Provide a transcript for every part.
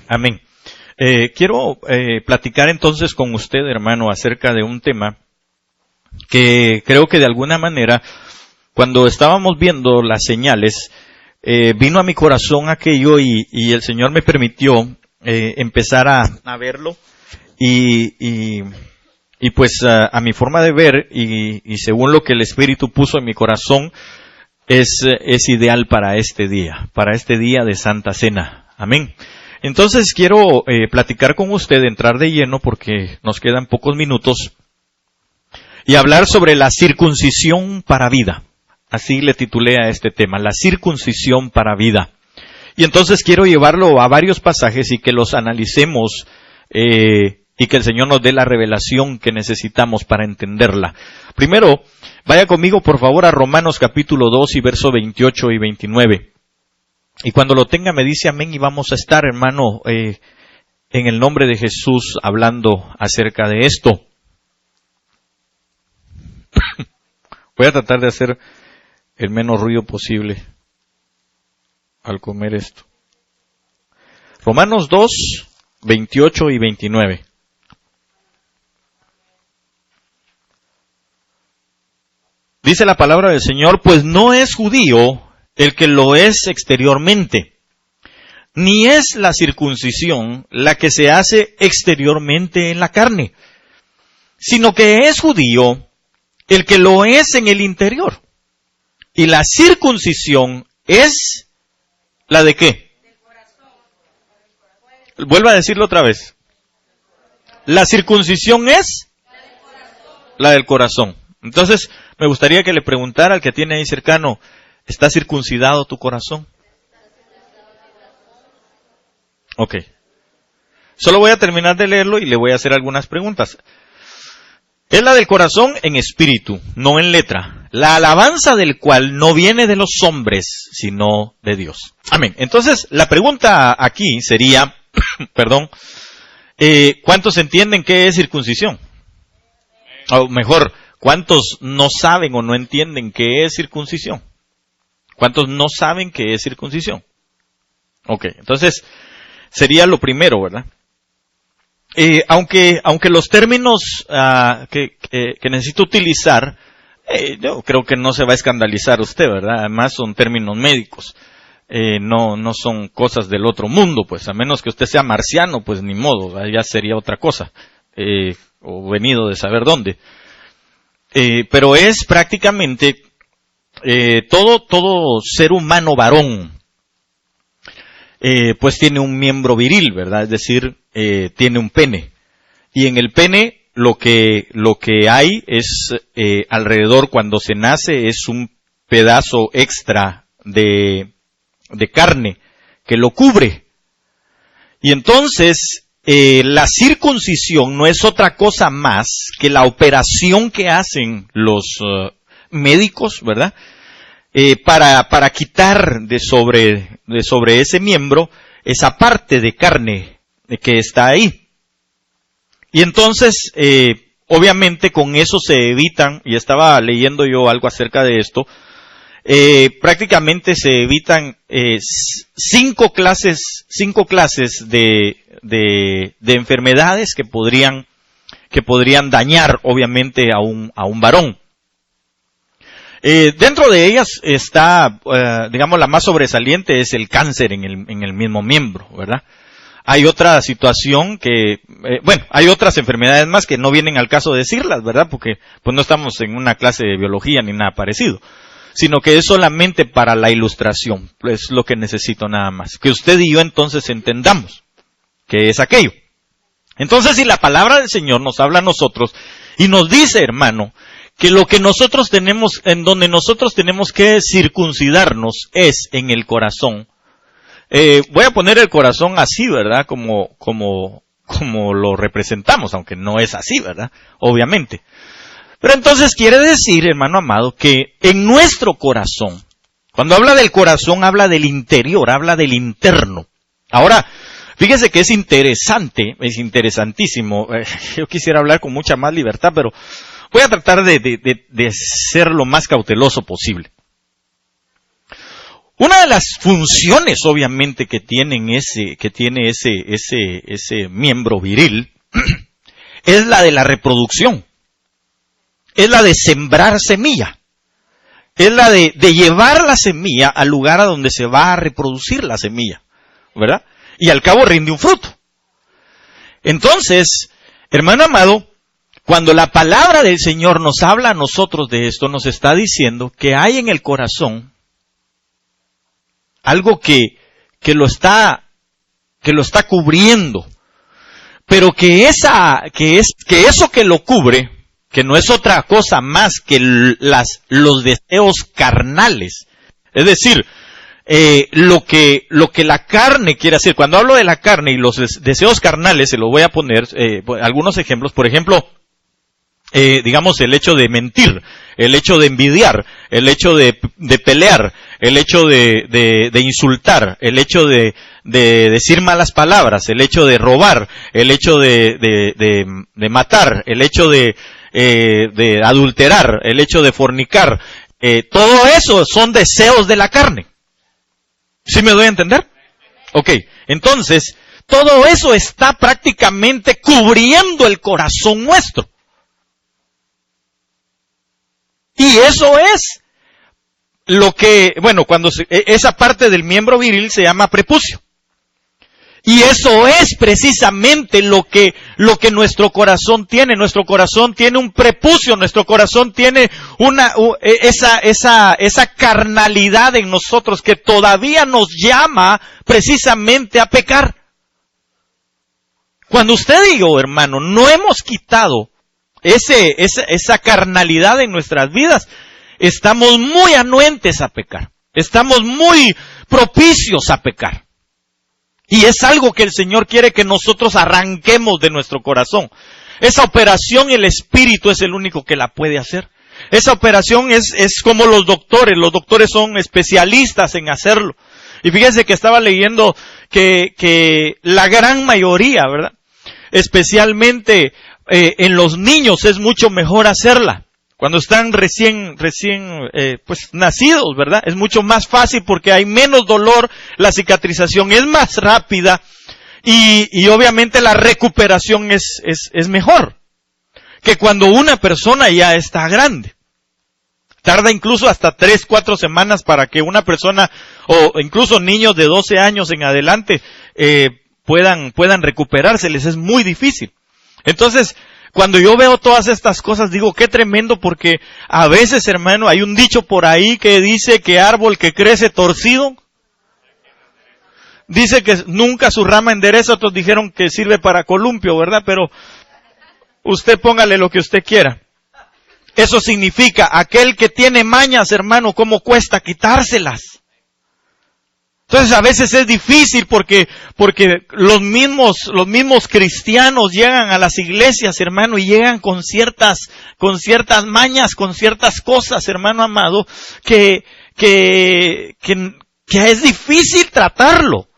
Amén. Quiero platicar entonces con usted, hermano, acerca de un tema que creo que de alguna manera, cuando estábamos viendo las señales, vino a mi corazón aquello y el Señor me permitió empezar a verlo y pues a mi forma de ver y según lo que el Espíritu puso en mi corazón, es ideal para este día de Santa Cena. Amén. Entonces quiero platicar con usted, entrar de lleno porque nos quedan pocos minutos y hablar sobre la circuncisión para vida. Así le titulé a este tema, la circuncisión para vida. Y entonces quiero llevarlo a varios pasajes y que los analicemos y que el Señor nos dé la revelación que necesitamos para entenderla. Primero, vaya conmigo por favor a Romanos capítulo 2 y verso 28 y 29. Y cuando lo tenga me dice amén y vamos a estar, hermano, en el nombre de Jesús hablando acerca de esto. Voy a tratar de hacer el menos ruido posible al comer esto. Romanos 2, 28 y 29. Dice la palabra del Señor, pues no es judío el que lo es exteriormente, ni es la circuncisión la que se hace exteriormente en la carne, sino que es judío el que lo es en el interior. Y la circuncisión es la de ¿qué? Vuelva a decirlo otra vez. La circuncisión es la del corazón. Entonces, me gustaría que le preguntara al que tiene ahí cercano, ¿está circuncidado tu corazón? Ok. Solo voy a terminar de leerlo y le voy a hacer algunas preguntas. Es la del corazón en espíritu, no en letra. La alabanza del cual no viene de los hombres, sino de Dios. Amén. Entonces, la pregunta aquí sería, ¿cuántos entienden qué es circuncisión? O mejor, ¿cuántos no saben o no entienden qué es circuncisión? ¿Cuántos no saben qué es circuncisión? Ok, entonces sería lo primero, ¿verdad? Aunque los términos que necesito utilizar, yo creo que no se va a escandalizar usted, ¿verdad? Además son términos médicos, no son cosas del otro mundo, pues a menos que usted sea marciano, pues ni modo, ¿verdad? Ya sería otra cosa, o venido de saber dónde. Pero es prácticamente todo ser humano varón, pues tiene un miembro viril, ¿verdad? Es decir, tiene un pene. Y en el pene lo que hay es alrededor cuando se nace es un pedazo extra de carne que lo cubre. Y entonces la circuncisión no es otra cosa más que la operación que hacen los médicos, ¿verdad? Para quitar de sobre ese miembro esa parte de carne que está ahí. Y entonces, obviamente con eso se evitan, y estaba leyendo yo algo acerca de esto, prácticamente se evitan 5 clases de enfermedades que podrían dañar obviamente a un varón. Dentro de ellas está, digamos, la más sobresaliente es el cáncer en el mismo miembro, ¿verdad? Hay otra situación que, hay otras enfermedades más que no vienen al caso de decirlas, ¿verdad? Porque pues no estamos en una clase de biología ni nada parecido, sino que es solamente para la ilustración, es lo que necesito nada más. Que usted y yo entonces entendamos qué es aquello. Entonces, si la palabra del Señor nos habla a nosotros y nos dice, hermano, que lo que nosotros tenemos, en donde nosotros tenemos que circuncidarnos es en el corazón. Voy a poner el corazón así, ¿verdad? Como lo representamos, aunque no es así, ¿verdad? Obviamente. Pero entonces quiere decir, hermano amado, que en nuestro corazón, cuando habla del corazón, habla del interior, habla del interno. Ahora, fíjese que es interesante, es interesantísimo. Yo quisiera hablar con mucha más libertad, pero voy a tratar de ser lo más cauteloso posible. Una de las funciones, obviamente, que tiene ese miembro viril, es la de la reproducción. Es la de sembrar semilla. Es la de llevar la semilla al lugar a donde se va a reproducir la semilla, ¿verdad? Y al cabo rinde un fruto. Entonces, hermano amado, cuando la palabra del Señor nos habla a nosotros de esto, nos está diciendo que hay en el corazón algo que lo está cubriendo, pero que eso que lo cubre, que no es otra cosa más que los deseos carnales. Es decir, lo que la carne quiere hacer. Cuando hablo de la carne y los deseos carnales, se lo voy a poner algunos ejemplos. Por ejemplo, digamos el hecho de mentir, el hecho de envidiar, el hecho de pelear, el hecho de insultar, el hecho de decir malas palabras, el hecho de robar, el hecho de matar, el hecho de adulterar, el hecho de fornicar. Todo eso son deseos de la carne. ¿Sí me doy a entender? Ok, entonces, todo eso está prácticamente cubriendo el corazón nuestro. Y eso es lo que, esa parte del miembro viril se llama prepucio. Y eso es precisamente lo que nuestro corazón tiene. Nuestro corazón tiene un prepucio, nuestro corazón tiene esa carnalidad en nosotros que todavía nos llama precisamente a pecar. Cuando usted y yo, hermano, no hemos quitado esa carnalidad en nuestras vidas, estamos muy anuentes a pecar. Estamos muy propicios a pecar. Y es algo que el Señor quiere que nosotros arranquemos de nuestro corazón. Esa operación el Espíritu es el único que la puede hacer. Esa operación es como los doctores son especialistas en hacerlo. Y fíjense que estaba leyendo que la gran mayoría, ¿verdad? Especialmente en los niños es mucho mejor hacerla. Cuando están recién nacidos, ¿verdad? Es mucho más fácil porque hay menos dolor, la cicatrización es más rápida y obviamente la recuperación es mejor que cuando una persona ya está grande. Tarda incluso hasta 3-4 semanas para que una persona, o incluso niños de 12 años en adelante, puedan recuperarse. Les es muy difícil. Entonces, cuando yo veo todas estas cosas, digo, qué tremendo, porque a veces, hermano, hay un dicho por ahí que dice que árbol que crece torcido, dice que nunca su rama endereza. Otros dijeron que sirve para columpio, ¿verdad? Pero usted póngale lo que usted quiera. Eso significa, aquel que tiene mañas, hermano, ¿cómo cuesta quitárselas? Entonces a veces es difícil porque los mismos cristianos llegan a las iglesias, hermano, y llegan con ciertas mañas, con ciertas cosas, hermano amado, que es difícil tratarlo.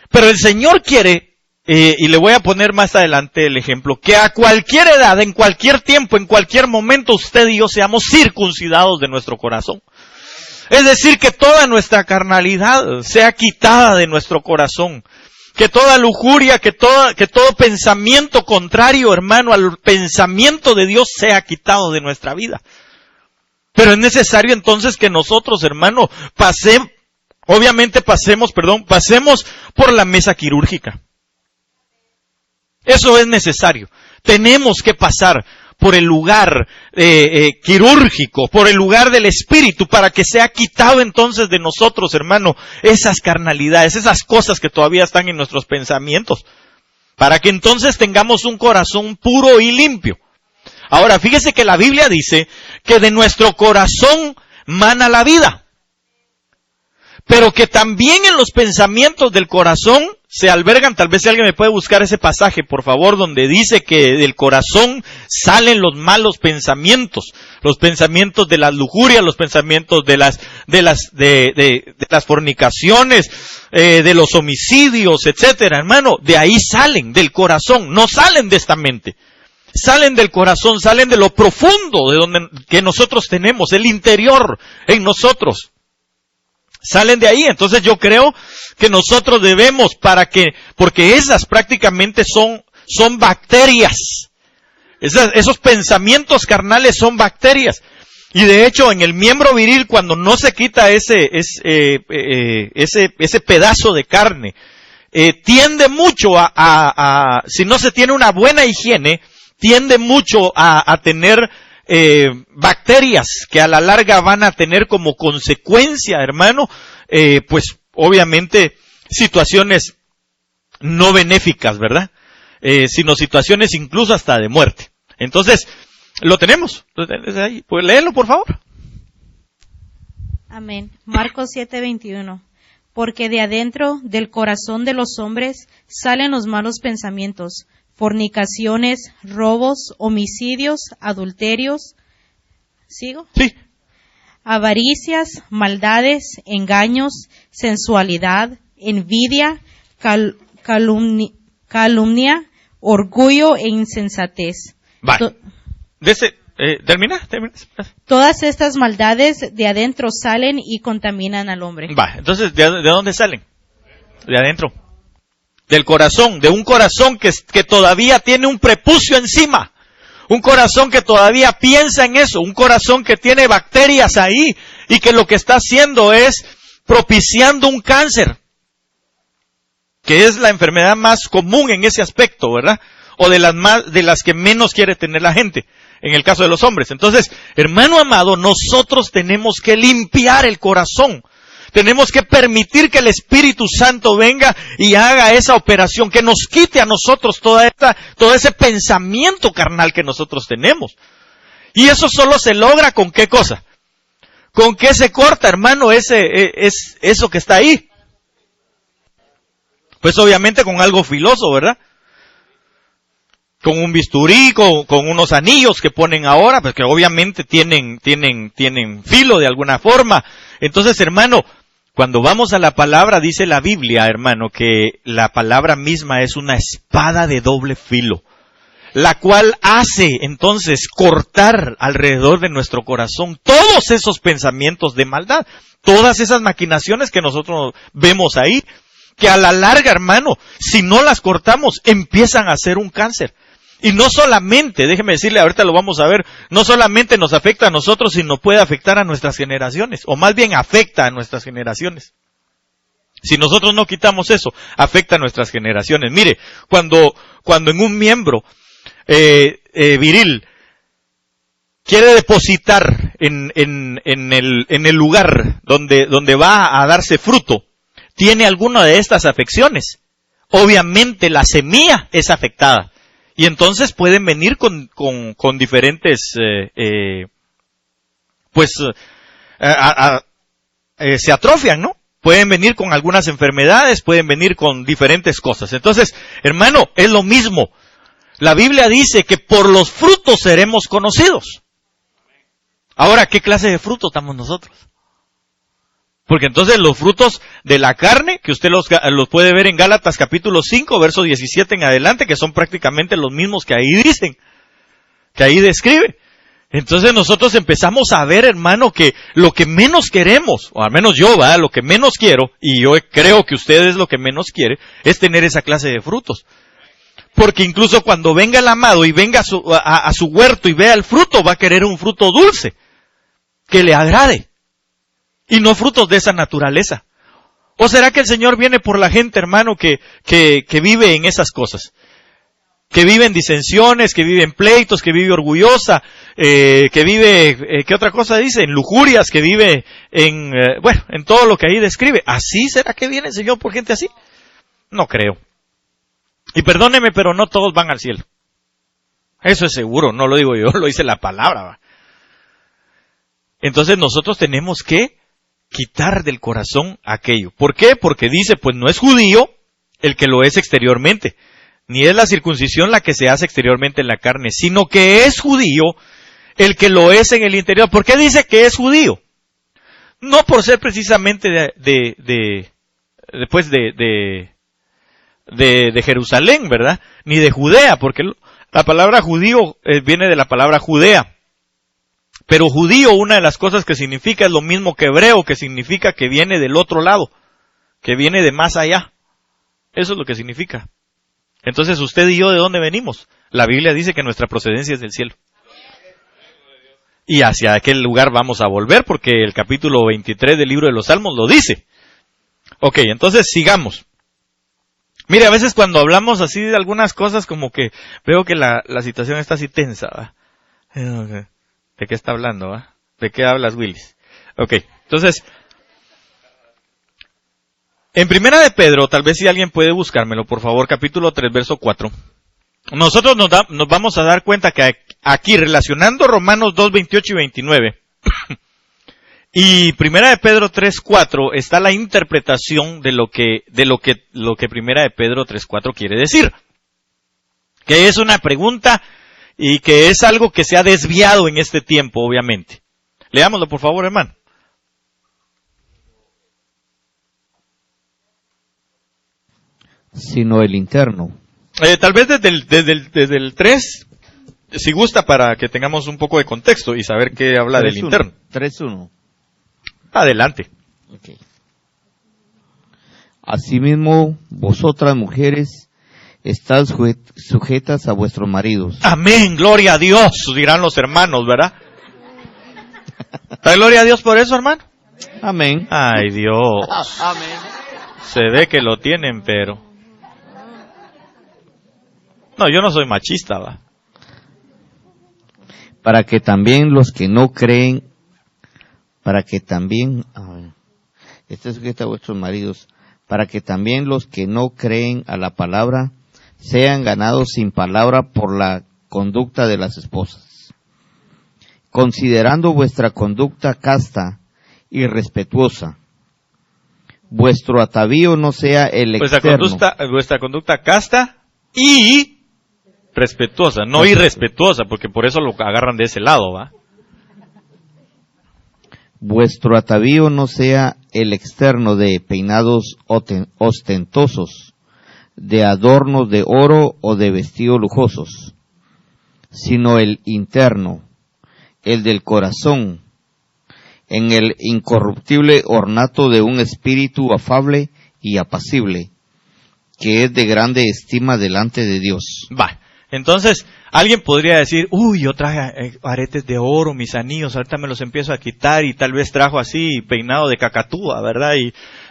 Pero el Señor quiere, y le voy a poner más adelante el ejemplo, que a cualquier edad, en cualquier tiempo, en cualquier momento, usted y yo seamos circuncidados de nuestro corazón. Es decir, que toda nuestra carnalidad sea quitada de nuestro corazón. Que toda lujuria, que todo pensamiento contrario, hermano, al pensamiento de Dios sea quitado de nuestra vida. Pero es necesario entonces que nosotros, hermano, pasemos por la mesa quirúrgica. Eso es necesario. Tenemos que pasar por el lugar quirúrgico, por el lugar del Espíritu, para que sea quitado entonces de nosotros, hermano, esas carnalidades, esas cosas que todavía están en nuestros pensamientos, para que entonces tengamos un corazón puro y limpio. Ahora, fíjese que la Biblia dice que de nuestro corazón mana la vida, pero que también en los pensamientos del corazón se albergan, tal vez si alguien me puede buscar ese pasaje, por favor, donde dice que del corazón salen los malos pensamientos, los pensamientos de las lujurias, los pensamientos de las fornicaciones, de los homicidios, etcétera, hermano, de ahí salen, del corazón, no salen de esta mente. Salen del corazón, salen de lo profundo de que nosotros tenemos, el interior en nosotros. Salen de ahí. Entonces yo creo que nosotros debemos, porque esas prácticamente son bacterias. Esos pensamientos carnales son bacterias. Y de hecho, en el miembro viril, cuando no se quita ese pedazo de carne, tiende mucho si no se tiene una buena higiene, tiende mucho a tener bacterias que a la larga van a tener como consecuencia, hermano, pues obviamente situaciones no benéficas, ¿verdad? Sino situaciones incluso hasta de muerte. Entonces, lo tenemos ahí. Pues léelo, por favor. Amén. Marcos 7:21. Porque de adentro del corazón de los hombres salen los malos pensamientos, fornicaciones, robos, homicidios, adulterios. ¿Sigo? Sí. Avaricias, maldades, engaños, sensualidad, envidia, calumnia, orgullo e insensatez. Vale. Termina. Todas estas maldades de adentro salen y contaminan al hombre. Va, entonces, ¿de dónde salen? De adentro. Del corazón, de un corazón que todavía tiene un prepucio encima. Un corazón que todavía piensa en eso. Un corazón que tiene bacterias ahí y que lo que está haciendo es propiciando un cáncer. Que es la enfermedad más común en ese aspecto, ¿verdad? O de las que menos quiere tener la gente, en el caso de los hombres. Entonces, hermano amado, nosotros tenemos que limpiar el corazón. Tenemos que permitir que el Espíritu Santo venga y haga esa operación, que nos quite a nosotros todo ese pensamiento carnal que nosotros tenemos. Y eso solo se logra ¿con qué cosa? ¿Con qué se corta, hermano, eso que está ahí? Pues obviamente con algo filoso, ¿verdad? Con un bisturí, con unos anillos que ponen ahora, pues que obviamente tienen filo de alguna forma. Entonces, hermano, cuando vamos a la palabra, dice la Biblia, hermano, que la palabra misma es una espada de doble filo, la cual hace entonces cortar alrededor de nuestro corazón todos esos pensamientos de maldad, todas esas maquinaciones que nosotros vemos ahí, que a la larga, hermano, si no las cortamos, empiezan a ser un cáncer. Y no solamente, déjeme decirle, ahorita lo vamos a ver, no solamente nos afecta a nosotros, sino puede afectar a nuestras generaciones, o más bien afecta a nuestras generaciones. Si nosotros no quitamos eso, afecta a nuestras generaciones. Mire, cuando en un miembro viril quiere depositar en el lugar donde va a darse fruto, tiene alguna de estas afecciones, obviamente la semilla es afectada. Y entonces pueden venir con diferentes, se atrofian, ¿no? Pueden venir con algunas enfermedades, pueden venir con diferentes cosas. Entonces, hermano, es lo mismo. La Biblia dice que por los frutos seremos conocidos. Ahora, ¿qué clase de fruto estamos nosotros? Porque entonces los frutos de la carne, que usted los puede ver en Gálatas capítulo 5, verso 17 en adelante, que son prácticamente los mismos que ahí dicen, que ahí describe. Entonces nosotros empezamos a ver, hermano, que lo que menos queremos, o al menos yo, lo que menos quiero, y yo creo que ustedes lo que menos quiere, es tener esa clase de frutos. Porque incluso cuando venga el amado y venga a su huerto y vea el fruto, va a querer un fruto dulce, que le agrade. Y no frutos de esa naturaleza. ¿O será que el Señor viene por la gente, hermano, que vive en esas cosas? Que vive en disensiones, que vive en pleitos, que vive orgullosa, que vive, ¿qué otra cosa dice? En lujurias, que vive en todo lo que ahí describe. ¿Así será que viene el Señor por gente así? No creo. Y perdóneme, pero no todos van al cielo. Eso es seguro, no lo digo yo, lo dice la palabra. ¿Va? Entonces nosotros tenemos que quitar del corazón aquello. ¿Por qué? Porque dice, pues no es judío el que lo es exteriormente, ni es la circuncisión la que se hace exteriormente en la carne, sino que es judío el que lo es en el interior. ¿Por qué dice que es judío? No por ser precisamente de Jerusalén, ¿verdad? Ni de Judea, porque la palabra judío viene de la palabra Judea. Pero judío, una de las cosas que significa es lo mismo que hebreo, que significa que viene del otro lado, que viene de más allá. Eso es lo que significa. Entonces, usted y yo, ¿de dónde venimos? La Biblia dice que nuestra procedencia es del cielo. Y hacia aquel lugar vamos a volver, porque el capítulo 23 del libro de los Salmos lo dice. Ok, entonces sigamos. Mire, a veces cuando hablamos así de algunas cosas, como que veo que la situación está así tensa, ¿va? ¿De qué está hablando, va? ¿De qué hablas, Willis? Ok, entonces, en Primera de Pedro, tal vez si alguien puede buscármelo, por favor, capítulo 3, verso 4. Nosotros nos vamos a dar cuenta que aquí, relacionando Romanos 2, 28 y 29, y Primera de Pedro 3:4 está la interpretación de lo que Primera de Pedro 3:4 quiere decir. Que es una pregunta y que es algo que se ha desviado en este tiempo, obviamente. Leámoslo, por favor, hermano. Sino el interno. Tal vez desde el 3, si gusta, para que tengamos un poco de contexto y saber qué habla del interno. 3:1. Adelante. Okay. Asimismo, vosotras mujeres, estad sujetas a vuestros maridos. Amén, gloria a Dios, dirán los hermanos, ¿verdad? ¿Da gloria a Dios por eso, hermano? Amén. Ay, Dios. Amén. Se ve que lo tienen, pero... No, yo no soy machista, va. Para que también los que no creen, esté sujeta a vuestros maridos, para que también los que no creen a la palabra sean ganados sin palabra por la conducta de las esposas, considerando vuestra conducta casta y respetuosa. Vuestro atavío no sea el externo. Vuestra conducta casta y respetuosa, no irrespetuosa, porque por eso lo agarran de ese lado, ¿va? Vuestro atavío no sea el externo de peinados ostentosos, de adornos de oro o de vestidos lujosos, sino el interno, el del corazón, en el incorruptible ornato de un espíritu afable y apacible, que es de grande estima delante de Dios. Va. Entonces, alguien podría decir, yo traje aretes de oro, mis anillos, ahorita me los empiezo a quitar, y tal vez trajo así peinado de cacatúa, ¿verdad?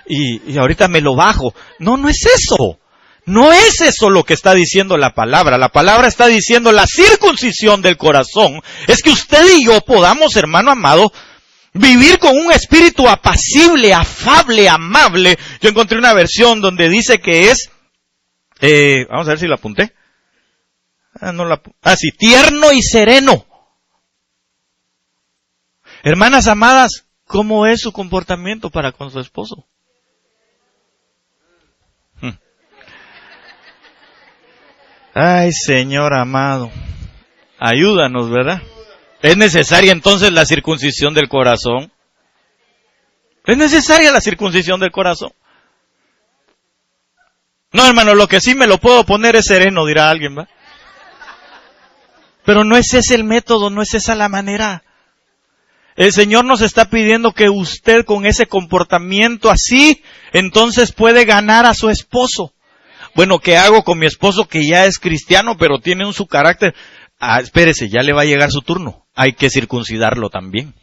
Y ahorita me lo bajo. No, no es eso. No es eso lo que está diciendo la palabra. La palabra está diciendo la circuncisión del corazón. Es que usted y yo podamos, hermano amado, vivir con un espíritu apacible, afable, amable. Yo encontré una versión donde dice que es, vamos a ver si la apunté. Sí, tierno y sereno. Hermanas amadas, ¿cómo es su comportamiento para con su esposo? Ay, Señor amado, ayúdanos, ¿verdad? ¿Es necesaria entonces la circuncisión del corazón? ¿Es necesaria la circuncisión del corazón? No, hermano, lo que sí me lo puedo poner es sereno, dirá alguien, ¿va? Pero no es ese el método, no es esa la manera. El Señor nos está pidiendo que usted con ese comportamiento así, entonces puede ganar a su esposo. Bueno, ¿qué hago con mi esposo que ya es cristiano, pero tiene su carácter? Espérese, ya le va a llegar su turno. Hay que circuncidarlo también.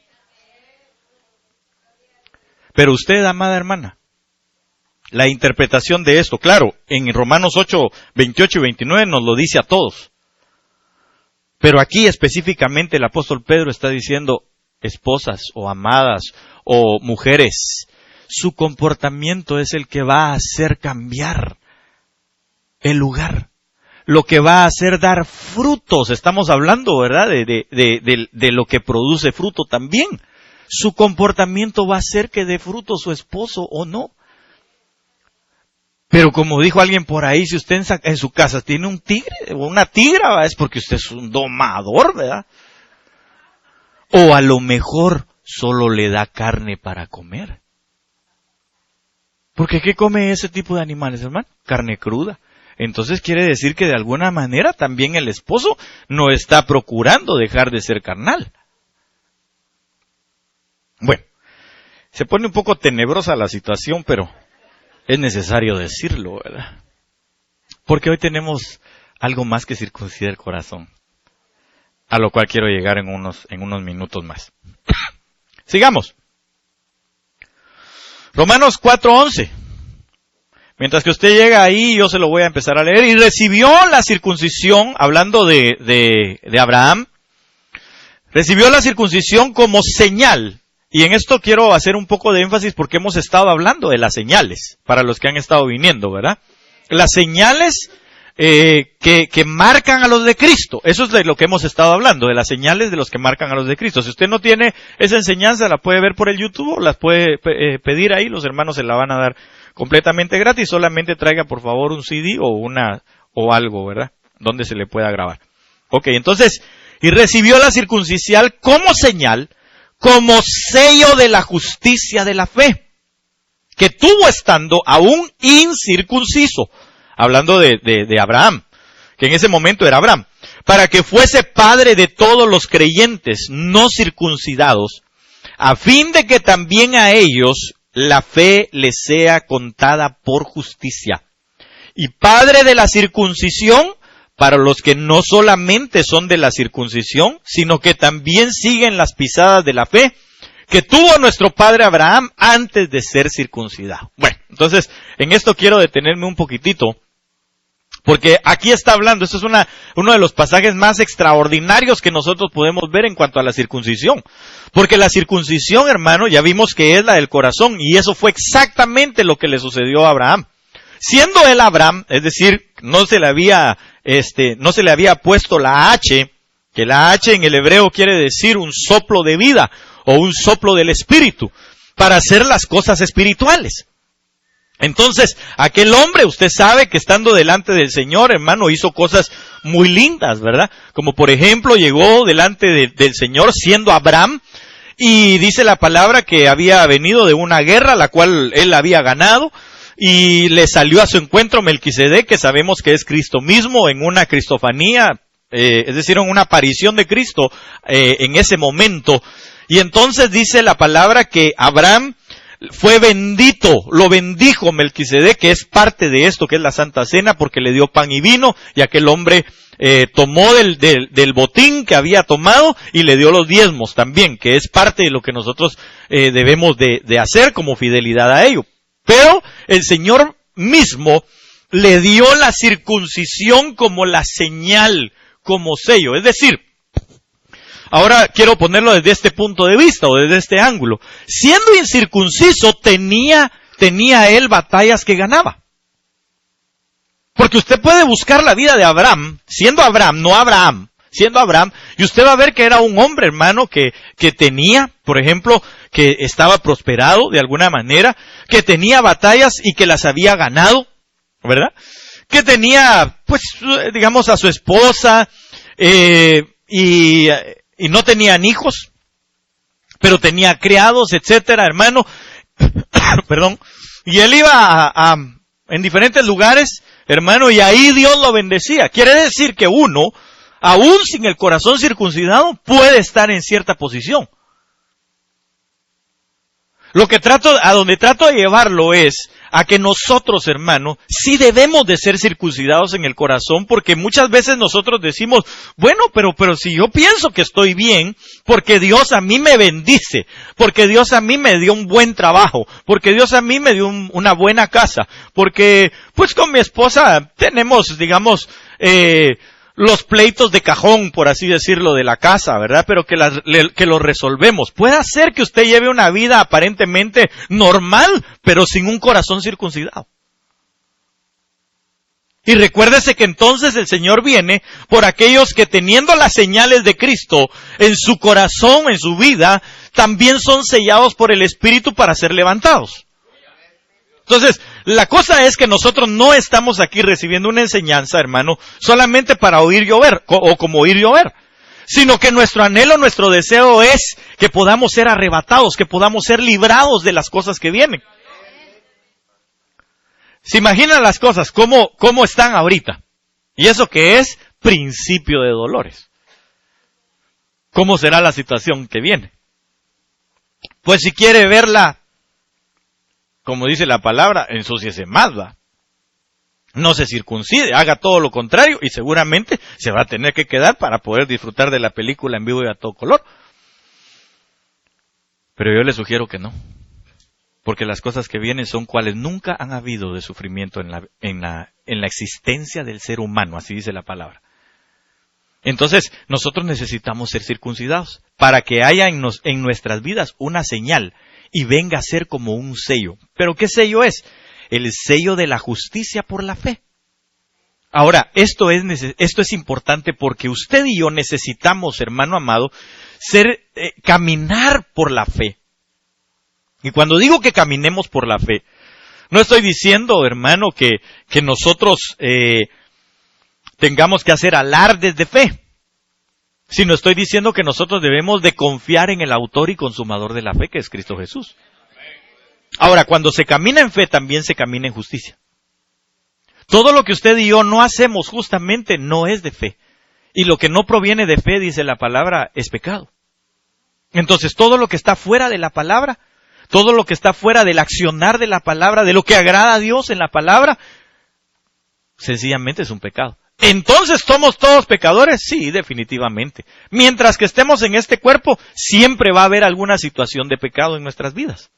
Pero usted, amada hermana, la interpretación de esto, claro, en Romanos 8, 28 y 29 nos lo dice a todos. Pero aquí específicamente el apóstol Pedro está diciendo, esposas o amadas o mujeres, su comportamiento es el que va a hacer cambiar el lugar. Lo que va a hacer dar frutos. Estamos hablando, ¿verdad? De lo que produce fruto también. Su comportamiento va a hacer que dé fruto su esposo o no. Pero como dijo alguien por ahí, si usted en su casa tiene un tigre o una tigra, ¿va? Es porque usted es un domador, ¿verdad? O a lo mejor solo le da carne para comer. Porque ¿qué come ese tipo de animales, hermano? Carne cruda. Entonces quiere decir que de alguna manera también el esposo no está procurando dejar de ser carnal. Bueno, se pone un poco tenebrosa la situación, pero es necesario decirlo, ¿verdad? Porque hoy tenemos algo más que circuncidar el corazón, a lo cual quiero llegar en unos minutos más. Sigamos. Romanos 4:11. Mientras que usted llega ahí, yo se lo voy a empezar a leer. Y recibió la circuncisión, hablando de Abraham, recibió la circuncisión como señal. Y en esto quiero hacer un poco de énfasis porque hemos estado hablando de las señales, para los que han estado viniendo, ¿verdad? Las señales que marcan a los de Cristo. Eso es de lo que hemos estado hablando, de las señales de los que marcan a los de Cristo. Si usted no tiene esa enseñanza, la puede ver por el YouTube o las puede pedir ahí, los hermanos se la van a dar completamente gratis. Solamente traiga por favor un CD o algo, ¿verdad? Donde se le pueda grabar. Ok, entonces, y recibió la circuncisión como señal, como sello de la justicia de la fe, que tuvo estando aún incircunciso. Hablando de Abraham, que en ese momento era Abraham, para que fuese padre de todos los creyentes no circuncidados, a fin de que también a ellos la fe les sea contada por justicia. Y padre de la circuncisión, para los que no solamente son de la circuncisión, sino que también siguen las pisadas de la fe, que tuvo nuestro padre Abraham antes de ser circuncidado. Bueno, entonces, en esto quiero detenerme un poquitito, porque aquí está hablando, esto es uno de los pasajes más extraordinarios que nosotros podemos ver en cuanto a la circuncisión. Porque la circuncisión, hermano, ya vimos que es la del corazón, y eso fue exactamente lo que le sucedió a Abraham. Siendo él Abraham, es decir, no se le había puesto la H, que la H en el hebreo quiere decir un soplo de vida, o un soplo del espíritu, para hacer las cosas espirituales. Entonces, aquel hombre, usted sabe que estando delante del Señor, hermano, hizo cosas muy lindas, ¿verdad? Como por ejemplo, llegó delante del Señor siendo Abraham, y dice la palabra que había venido de una guerra, la cual él había ganado, y le salió a su encuentro Melquisedec, que sabemos que es Cristo mismo, en una cristofanía, es decir, en una aparición de Cristo, en ese momento. Y entonces dice la palabra que Abraham fue bendito, lo bendijo Melquisedec, que es parte de esto que es la Santa Cena, porque le dio pan y vino, y aquel hombre tomó del botín que había tomado y le dio los diezmos también, que es parte de lo que nosotros debemos de hacer como fidelidad a ello. Pero el Señor mismo le dio la circuncisión como la señal, como sello, es decir, ahora quiero ponerlo desde este punto de vista o desde este ángulo. Siendo incircunciso tenía él batallas que ganaba. Porque usted puede buscar la vida de Abraham, siendo Abraham, no Abraham, siendo Abraham, y usted va a ver que era un hombre, hermano, que tenía, por ejemplo, que estaba prosperado de alguna manera, que tenía batallas y que las había ganado, ¿verdad? Que tenía, pues, digamos, a su esposa, y no tenían hijos, pero tenía criados, etcétera, hermano, perdón, y él iba en diferentes lugares, hermano, y ahí Dios lo bendecía. Quiere decir que uno, aún sin el corazón circuncidado, puede estar en cierta posición. A donde trato de llevarlo es a que nosotros, hermano, sí debemos de ser circuncidados en el corazón, porque muchas veces nosotros decimos, bueno, pero si yo pienso que estoy bien, porque Dios a mí me bendice, porque Dios a mí me dio un buen trabajo, porque Dios a mí me dio una buena casa, porque pues con mi esposa tenemos, digamos, los pleitos de cajón, por así decirlo, de la casa, ¿verdad? Pero que lo resolvemos. Puede ser que usted lleve una vida aparentemente normal, pero sin un corazón circuncidado. Y recuérdese que entonces el Señor viene por aquellos que teniendo las señales de Cristo en su corazón, en su vida, también son sellados por el Espíritu para ser levantados. Entonces, la cosa es que nosotros no estamos aquí recibiendo una enseñanza, hermano, solamente para oír llover, o como oír llover, sino que nuestro anhelo, nuestro deseo es que podamos ser arrebatados, que podamos ser librados de las cosas que vienen. ¿Se imaginan las cosas cómo están ahorita? Y eso que es principio de dolores. ¿Cómo será la situación que viene? Pues si quiere verla, como dice la palabra, ensúciese más, va. No se circuncide, haga todo lo contrario y seguramente se va a tener que quedar para poder disfrutar de la película en vivo y a todo color. Pero yo le sugiero que no, porque las cosas que vienen son cuales nunca han habido de sufrimiento en la existencia del ser humano, así dice la palabra. Entonces, nosotros necesitamos ser circuncidados para que haya en nuestras vidas una señal y venga a ser como un sello. ¿Pero qué sello es? El sello de la justicia por la fe. Ahora, esto es importante porque usted y yo necesitamos, hermano amado, caminar por la fe. Y cuando digo que caminemos por la fe, no estoy diciendo, hermano, que nosotros tengamos que hacer alardes de fe, sino estoy diciendo que nosotros debemos de confiar en el autor y consumador de la fe, que es Cristo Jesús. Ahora, cuando se camina en fe, también se camina en justicia. Todo lo que usted y yo no hacemos justamente no es de fe. Y lo que no proviene de fe, dice la palabra, es pecado. Entonces, todo lo que está fuera de la palabra, todo lo que está fuera del accionar de la palabra, de lo que agrada a Dios en la palabra, sencillamente es un pecado. Entonces, ¿somos todos pecadores? Sí, definitivamente. Mientras que estemos en este cuerpo, siempre va a haber alguna situación de pecado en nuestras vidas.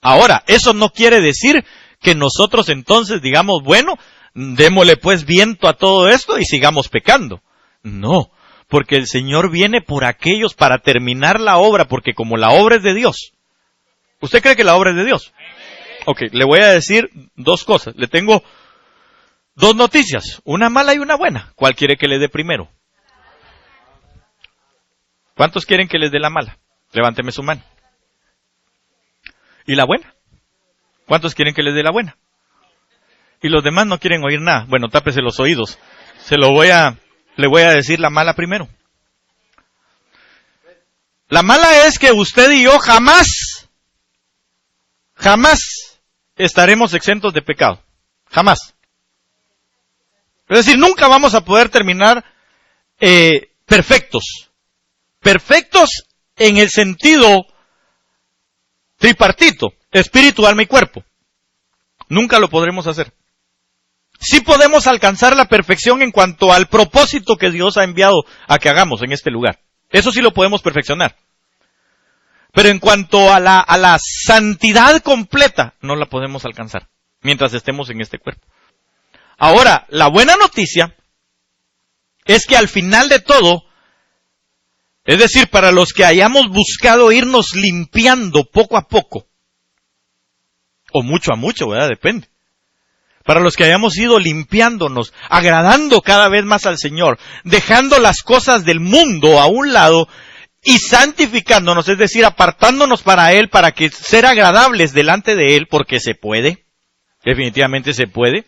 Ahora, eso no quiere decir que nosotros entonces digamos, bueno, démosle pues viento a todo esto y sigamos pecando. No, porque el Señor viene por aquellos para terminar la obra, porque como la obra es de Dios. ¿Usted cree que la obra es de Dios? Ok, le voy a decir dos cosas. Le tengo dos noticias, una mala y una buena. ¿Cuál quiere que le dé primero? ¿Cuántos quieren que les dé la mala? Levánteme su mano. ¿Y la buena? ¿Cuántos quieren que les dé la buena? Y los demás no quieren oír nada. Bueno, tápese los oídos. Le voy a decir la mala primero. La mala es que usted y yo jamás estaremos exentos de pecado. Jamás. Es decir, nunca vamos a poder terminar perfectos. Perfectos en el sentido tripartito, espíritu, alma y cuerpo. Nunca lo podremos hacer. Sí podemos alcanzar la perfección en cuanto al propósito que Dios ha enviado a que hagamos en este lugar. Eso sí lo podemos perfeccionar. Pero en cuanto a la santidad completa, no la podemos alcanzar mientras estemos en este cuerpo. Ahora, la buena noticia es que al final de todo, es decir, para los que hayamos buscado irnos limpiando poco a poco, o mucho a mucho, ¿verdad? Depende. Para los que hayamos ido limpiándonos, agradando cada vez más al Señor, dejando las cosas del mundo a un lado y santificándonos, es decir, apartándonos para Él, para que ser agradables delante de Él, porque se puede, definitivamente se puede.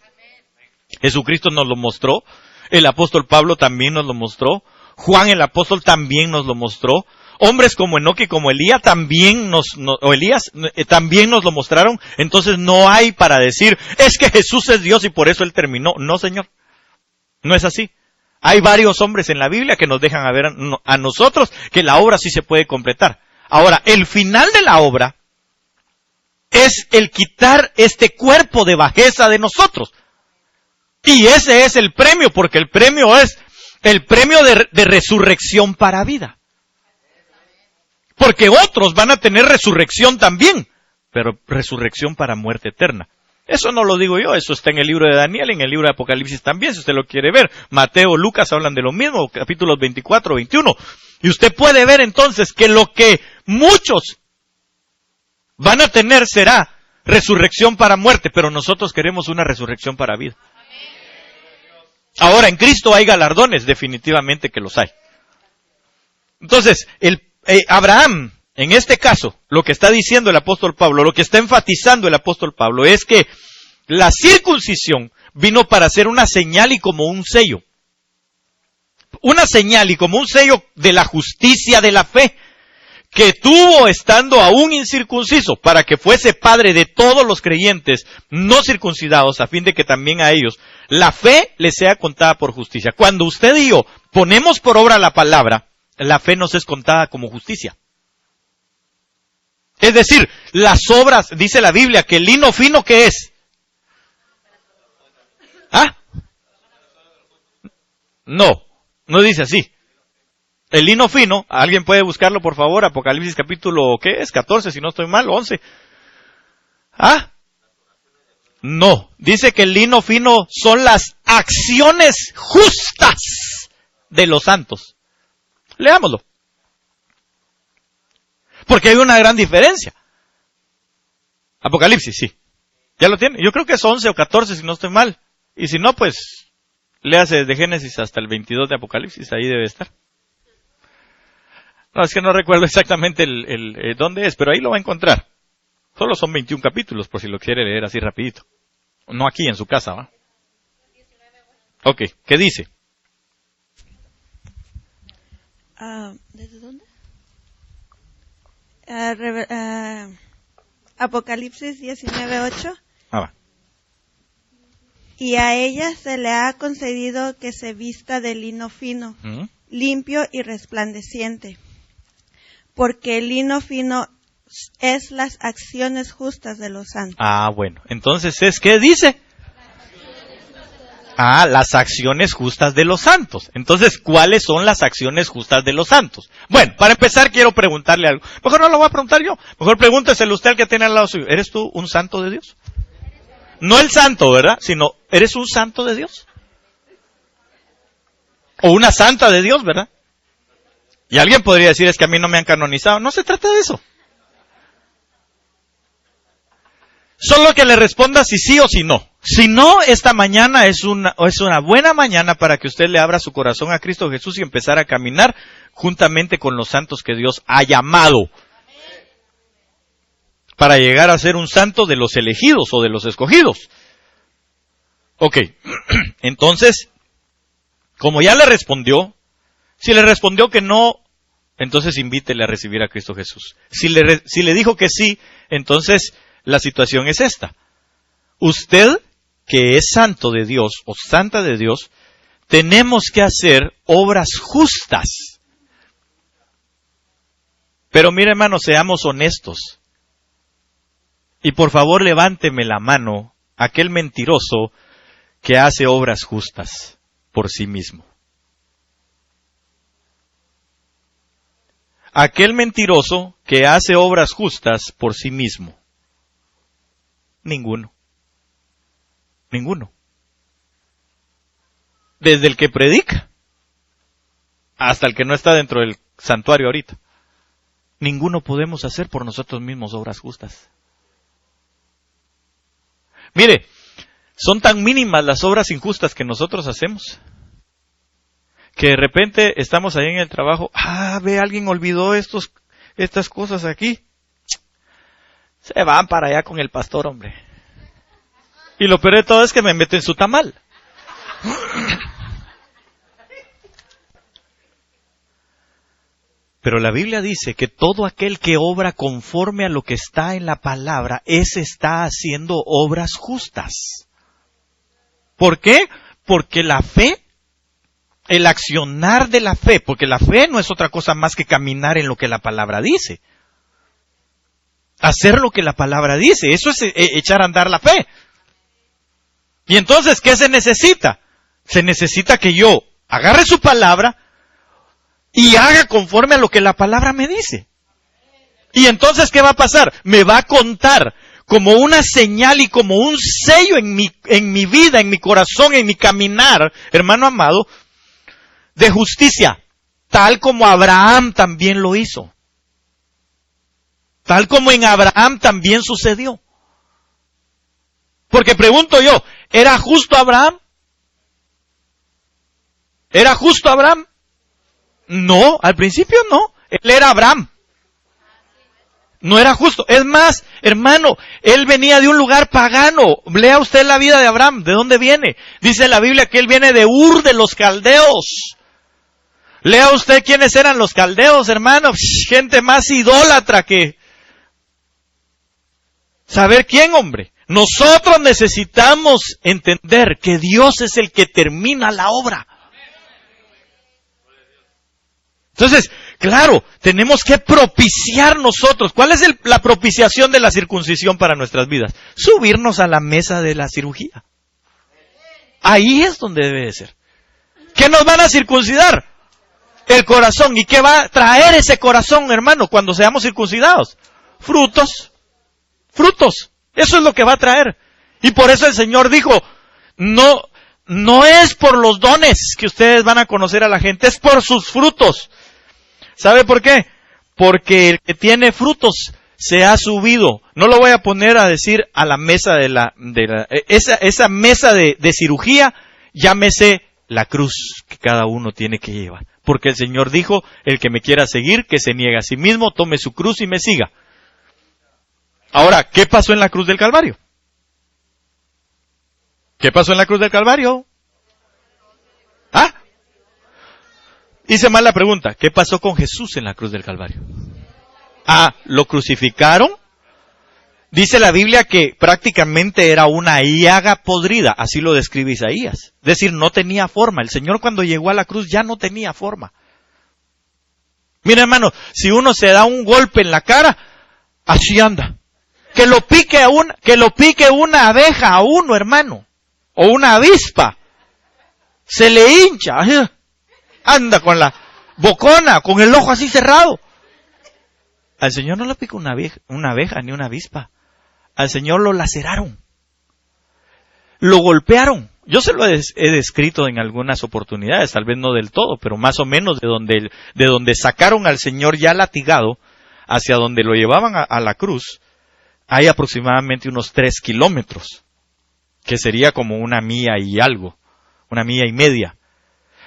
Jesucristo nos lo mostró, el apóstol Pablo también nos lo mostró, Juan el apóstol también nos lo mostró, hombres como Enoc y como Elías también también nos lo mostraron. Entonces no hay para decir, es que Jesús es Dios y por eso Él terminó. No, Señor, no es así. Hay varios hombres en la Biblia que nos dejan ver a nosotros que la obra sí se puede completar. Ahora, el final de la obra es el quitar este cuerpo de bajeza de nosotros. Y ese es el premio, porque el premio es el premio de resurrección para vida. Porque otros van a tener resurrección también, pero resurrección para muerte eterna. Eso no lo digo yo, eso está en el libro de Daniel, en el libro de Apocalipsis también, si usted lo quiere ver. Mateo, Lucas hablan de lo mismo, capítulos 24, 21. Y usted puede ver entonces que lo que muchos van a tener será resurrección para muerte, pero nosotros queremos una resurrección para vida. Ahora, en Cristo hay galardones, definitivamente que los hay. Entonces, Abraham, en este caso, lo que está diciendo el apóstol Pablo, lo que está enfatizando el apóstol Pablo, es que la circuncisión vino para ser una señal y como un sello. Una señal y como un sello de la justicia de la fe, que tuvo estando aún incircunciso, para que fuese padre de todos los creyentes no circuncidados, a fin de que también a ellos la fe les sea contada por justicia. Cuando usted y yo ponemos por obra la palabra, la fe nos es contada como justicia. Es decir, las obras, dice la Biblia, que el lino fino, ¿qué es? ¿Ah? No dice así. El lino fino, alguien puede buscarlo por favor, Apocalipsis capítulo, ¿qué es? 14, si no estoy mal, 11. ¿Ah? No, dice que el lino fino son las acciones justas de los santos. Leámoslo. Porque hay una gran diferencia. Apocalipsis, sí. ¿Ya lo tiene? Yo creo que es 11 o 14 si no estoy mal. Y si no, pues, léase desde Génesis hasta el 22 de Apocalipsis, ahí debe estar. No, es que no recuerdo exactamente el dónde es, pero ahí lo va a encontrar. Solo son 21 capítulos, por si lo quiere leer así rapidito. No aquí, en su casa, ¿va? Ok, ¿qué dice? ¿Desde dónde? Apocalipsis 19:8. Va. Y a ella se le ha concedido que se vista de lino fino, limpio y resplandeciente, porque el lino fino es las acciones justas de los santos. Bueno, entonces ¿qué dice? Las acciones justas de los santos. Entonces, ¿cuáles son las acciones justas de los santos? Bueno, para empezar quiero preguntarle algo. Mejor no lo voy a preguntar yo. Mejor pregúnteselo usted al que tiene al lado suyo. ¿Eres tú un santo de Dios? No el santo, ¿verdad? Sino, ¿eres un santo de Dios? O una santa de Dios, ¿verdad? Y alguien podría decir, es que a mí no me han canonizado. No se trata de eso. Solo que le responda si sí o si no. Si no, esta mañana es una buena mañana para que usted le abra su corazón a Cristo Jesús y empezar a caminar juntamente con los santos que Dios ha llamado. Para llegar a ser un santo de los elegidos o de los escogidos. Ok, entonces, como ya le respondió, si le respondió que no, entonces invítele a recibir a Cristo Jesús. Si le dijo que sí, entonces la situación es esta. Usted, que es santo de Dios o santa de Dios, tenemos que hacer obras justas. Pero mire, hermano, seamos honestos. Y por favor levánteme la mano aquel mentiroso que hace obras justas por sí mismo. Aquel mentiroso que hace obras justas por sí mismo. Ninguno. Desde el que predica hasta el que no está dentro del santuario ahorita. Ninguno podemos hacer por nosotros mismos obras justas. Mire, son tan mínimas las obras injustas que nosotros hacemos, que de repente estamos ahí en el trabajo, ve, alguien olvidó estas cosas aquí. Se van para allá con el pastor, hombre. Y lo peor de todo es que me meten su tamal. Pero la Biblia dice que todo aquel que obra conforme a lo que está en la palabra, ese está haciendo obras justas. ¿Por qué? Porque la fe, el accionar de la fe, porque la fe no es otra cosa más que caminar en lo que la palabra dice. Hacer lo que la palabra dice, eso es echar a andar la fe. Y entonces, ¿qué se necesita? Se necesita que yo agarre su palabra y haga conforme a lo que la palabra me dice. Y entonces, ¿qué va a pasar? Me va a contar como una señal y como un sello en mi vida, en mi corazón, en mi caminar, hermano amado, de justicia, tal como Abraham también lo hizo. Tal como en Abraham también sucedió. Porque pregunto yo, ¿era justo Abraham? ¿Era justo Abraham? No, al principio no. Él era Abraham. No era justo. Es más, hermano, él venía de un lugar pagano. Lea usted la vida de Abraham. ¿De dónde viene? Dice la Biblia que él viene de Ur de los Caldeos. Lea usted quiénes eran los caldeos, hermano. Gente más idólatra que saber quién, hombre. Nosotros necesitamos entender que Dios es el que termina la obra. Entonces, claro, tenemos que propiciar nosotros. ¿Cuál es la propiciación de la circuncisión para nuestras vidas? Subirnos a la mesa de la cirugía. Ahí es donde debe de ser. ¿Qué nos van a circuncidar? El corazón. ¿Y qué va a traer ese corazón, hermano, cuando seamos circuncidados? Frutos. Frutos. Eso es lo que va a traer. Y por eso el Señor dijo, no es por los dones que ustedes van a conocer a la gente, es por sus frutos. ¿Sabe por qué? Porque el que tiene frutos se ha subido. No lo voy a poner a decir a la mesa esa mesa de cirugía, llámese la cruz que cada uno tiene que llevar. Porque el Señor dijo, el que me quiera seguir, que se niegue a sí mismo, tome su cruz y me siga. Ahora, ¿qué pasó en la cruz del Calvario? ¿Qué pasó en la cruz del Calvario? ¿Ah? Hice mal la pregunta. ¿Qué pasó con Jesús en la cruz del Calvario? ¿Lo crucificaron? Dice la Biblia que prácticamente era una llaga podrida, así lo describe Isaías. Es decir, no tenía forma. El Señor cuando llegó a la cruz ya no tenía forma. Mira, hermano, si uno se da un golpe en la cara, así anda. Que lo pique una abeja a uno, hermano, o una avispa, se le hincha, anda con la bocona, con el ojo así cerrado. Al Señor no le pica una abeja ni una avispa. Al Señor lo laceraron. Lo golpearon. Yo se lo he descrito en algunas oportunidades, tal vez no del todo, pero más o menos de donde sacaron al Señor ya latigado, hacia donde lo llevaban a la cruz, hay aproximadamente unos 3 kilómetros, que sería como 1 milla y algo, 1 milla y media.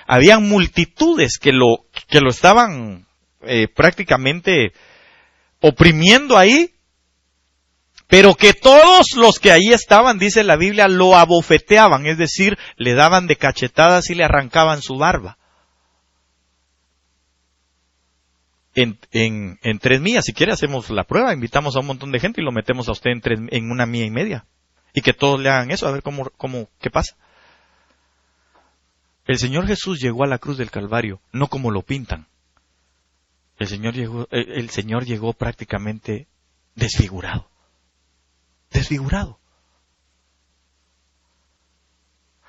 Habían multitudes que lo estaban prácticamente oprimiendo ahí, pero que todos los que ahí estaban, dice la Biblia, lo abofeteaban, es decir, le daban de cachetadas y le arrancaban su barba. En 3 millas, si quiere hacemos la prueba, invitamos a un montón de gente y lo metemos a usted en 1 milla y media. Y que todos le hagan eso, a ver qué pasa. El Señor Jesús llegó a la cruz del Calvario, no como lo pintan. El Señor llegó prácticamente desfigurado. Desfigurado.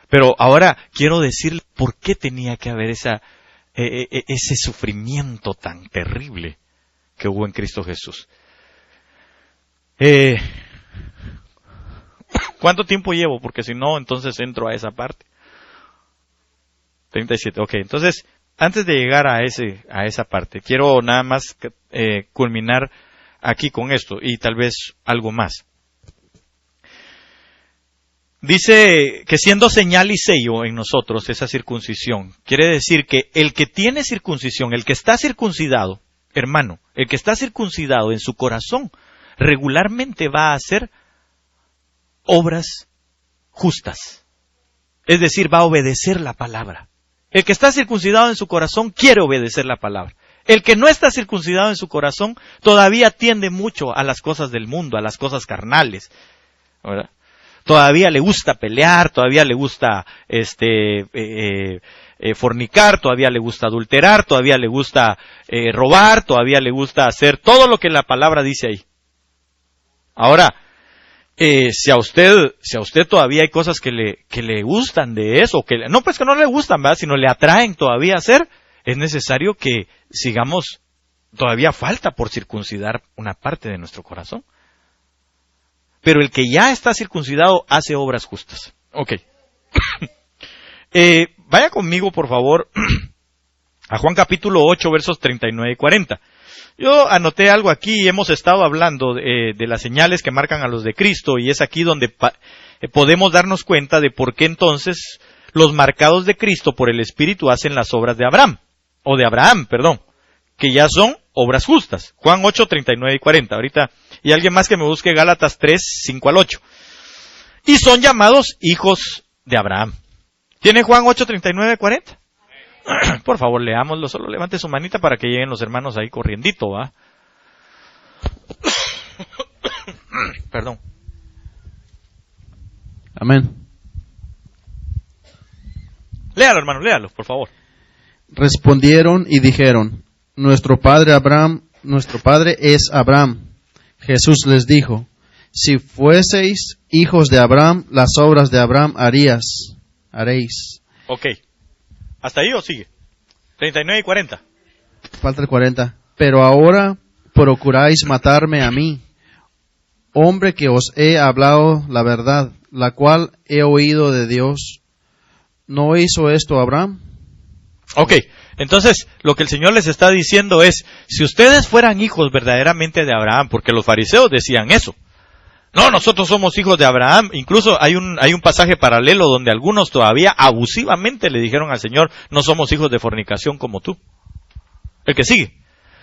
Pero ahora quiero decirle por qué tenía que haber ese sufrimiento tan terrible que hubo en Cristo Jesús. ¿Cuánto tiempo llevo? Porque si no, entonces entro a esa parte. 37, ok. Entonces, antes de llegar a esa parte, quiero nada más culminar aquí con esto y tal vez algo más. Dice que siendo señal y sello en nosotros esa circuncisión, quiere decir que el que tiene circuncisión, el que está circuncidado, hermano, el que está circuncidado en su corazón, regularmente va a hacer obras justas. Es decir, va a obedecer la palabra. El que está circuncidado en su corazón quiere obedecer la palabra. El que no está circuncidado en su corazón todavía tiende mucho a las cosas del mundo, a las cosas carnales, ¿verdad? Todavía le gusta pelear, todavía le gusta fornicar, todavía le gusta adulterar, todavía le gusta robar, todavía le gusta hacer todo lo que la palabra dice ahí. Ahora, si a usted todavía hay cosas que le gustan de eso, que no le gustan, ¿verdad? Sino le atraen todavía a hacer, es necesario que sigamos, todavía falta por circuncidar una parte de nuestro corazón. Pero el que ya está circuncidado hace obras justas. Ok. Vaya conmigo, por favor, a Juan capítulo 8, versos 39 y 40. Yo anoté algo aquí y hemos estado hablando de las señales que marcan a los de Cristo, y es aquí donde podemos darnos cuenta de por qué entonces los marcados de Cristo por el Espíritu hacen las obras de Abraham, que ya son obras justas. Juan 8, 39 y 40. Ahorita, y alguien más que me busque Gálatas 3, 5 al 8. Y son llamados hijos de Abraham. ¿Tiene Juan 8, 39 y 40? Por favor, leámoslo. Solo levante su manita para que lleguen los hermanos ahí corriendito, ¿va? Perdón. Amén. Léalo, hermano, léalo, por favor. Respondieron y dijeron: nuestro padre es Abraham. Jesús les dijo, si fueseis hijos de Abraham, las obras de Abraham haréis. Ok. ¿Hasta ahí o sigue? 39 y 40. Falta el 40. Pero ahora procuráis matarme a mí, hombre que os he hablado la verdad, la cual he oído de Dios. ¿No hizo esto Abraham? Ok, entonces lo que el Señor les está diciendo es, si ustedes fueran hijos verdaderamente de Abraham, porque los fariseos decían eso, no, nosotros somos hijos de Abraham, incluso hay un pasaje paralelo donde algunos todavía abusivamente le dijeron al Señor, no somos hijos de fornicación como tú. El que sigue,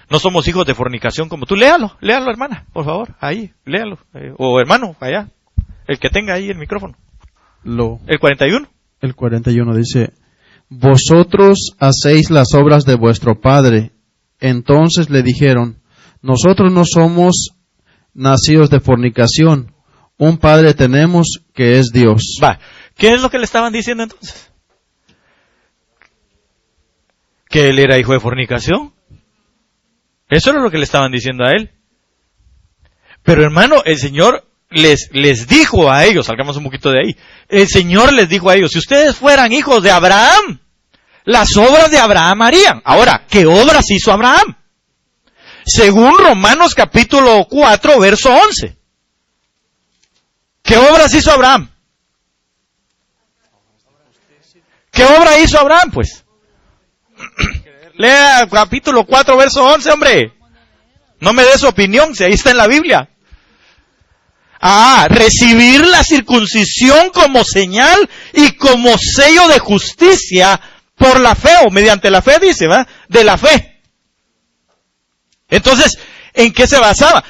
no somos hijos de fornicación como tú, léalo hermana, por favor, ahí, léalo, o hermano, allá, el que tenga ahí el micrófono. El 41. El 41 dice, vosotros hacéis las obras de vuestro padre. Entonces le dijeron, nosotros no somos nacidos de fornicación, un padre tenemos que es Dios. Va, ¿qué es lo que le estaban diciendo entonces? ¿Que él era hijo de fornicación? Eso era lo que le estaban diciendo a él. Pero hermano, el Señor les dijo a ellos, salgamos un poquito de ahí, el Señor les dijo a ellos, si ustedes fueran hijos de Abraham, las obras de Abraham harían. Ahora, ¿qué obras hizo Abraham? Según Romanos capítulo 4, verso 11. ¿Qué obras hizo Abraham? ¿Qué obra hizo Abraham, pues? Lea capítulo 4, verso 11, hombre. No me dé su opinión, si ahí está en la Biblia. Recibir la circuncisión como señal y como sello de justicia por la fe, o mediante la fe, dice, ¿va? De la fe. Entonces, ¿en qué se basaba?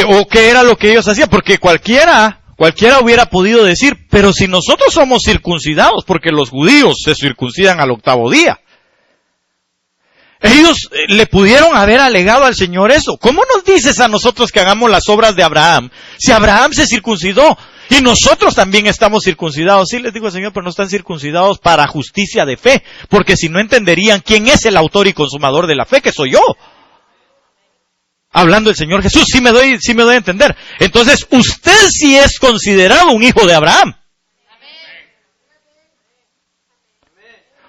¿O qué era lo que ellos hacían? Porque cualquiera hubiera podido decir, pero si nosotros somos circuncidados, porque los judíos se circuncidan al 8º día. Ellos le pudieron haber alegado al Señor eso. ¿Cómo nos dices a nosotros que hagamos las obras de Abraham? Si Abraham se circuncidó y nosotros también estamos circuncidados. Sí, les digo el Señor, pero no están circuncidados para justicia de fe, porque si no entenderían quién es el autor y consumador de la fe, que soy yo. Hablando el Señor Jesús, sí me doy a entender. Entonces, usted sí es considerado un hijo de Abraham.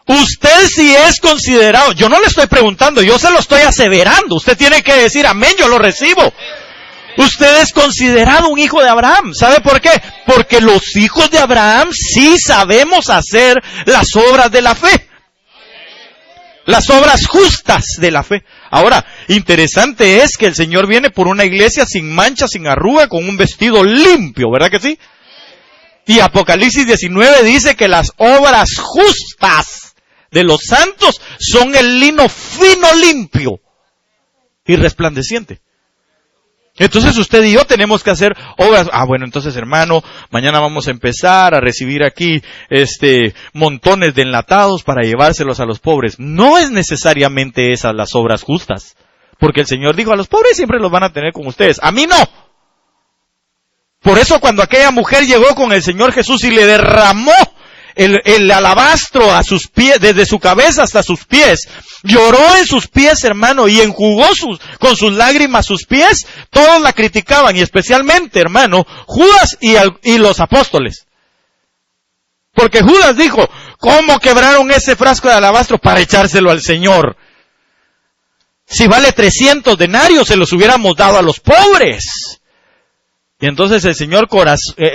Usted sí es considerado, yo no le estoy preguntando, yo se lo estoy aseverando. Usted tiene que decir, amén, yo lo recibo. Usted es considerado un hijo de Abraham. ¿Sabe por qué? Porque los hijos de Abraham sí sabemos hacer las obras de la fe. Las obras justas de la fe. Ahora, interesante es que el Señor viene por una iglesia sin mancha, sin arruga, con un vestido limpio, ¿verdad que sí? Y Apocalipsis 19 dice que las obras justas de los santos son el lino fino, limpio y resplandeciente. Entonces usted y yo tenemos que hacer obras. Bueno, entonces hermano, mañana vamos a empezar a recibir aquí montones de enlatados para llevárselos a los pobres. No es necesariamente esas las obras justas, porque el Señor dijo, a los pobres siempre los van a tener con ustedes, a mí no. Por eso cuando aquella mujer llegó con el Señor Jesús y le derramó el alabastro a sus pies, desde su cabeza hasta sus pies, lloró en sus pies, hermano, y enjugó con sus lágrimas sus pies, todos la criticaban, y especialmente, hermano, Judas y los apóstoles. Porque Judas dijo, ¿cómo quebraron ese frasco de alabastro para echárselo al Señor? Si vale 300 denarios, se los hubiéramos dado a los pobres. Y entonces el Señor,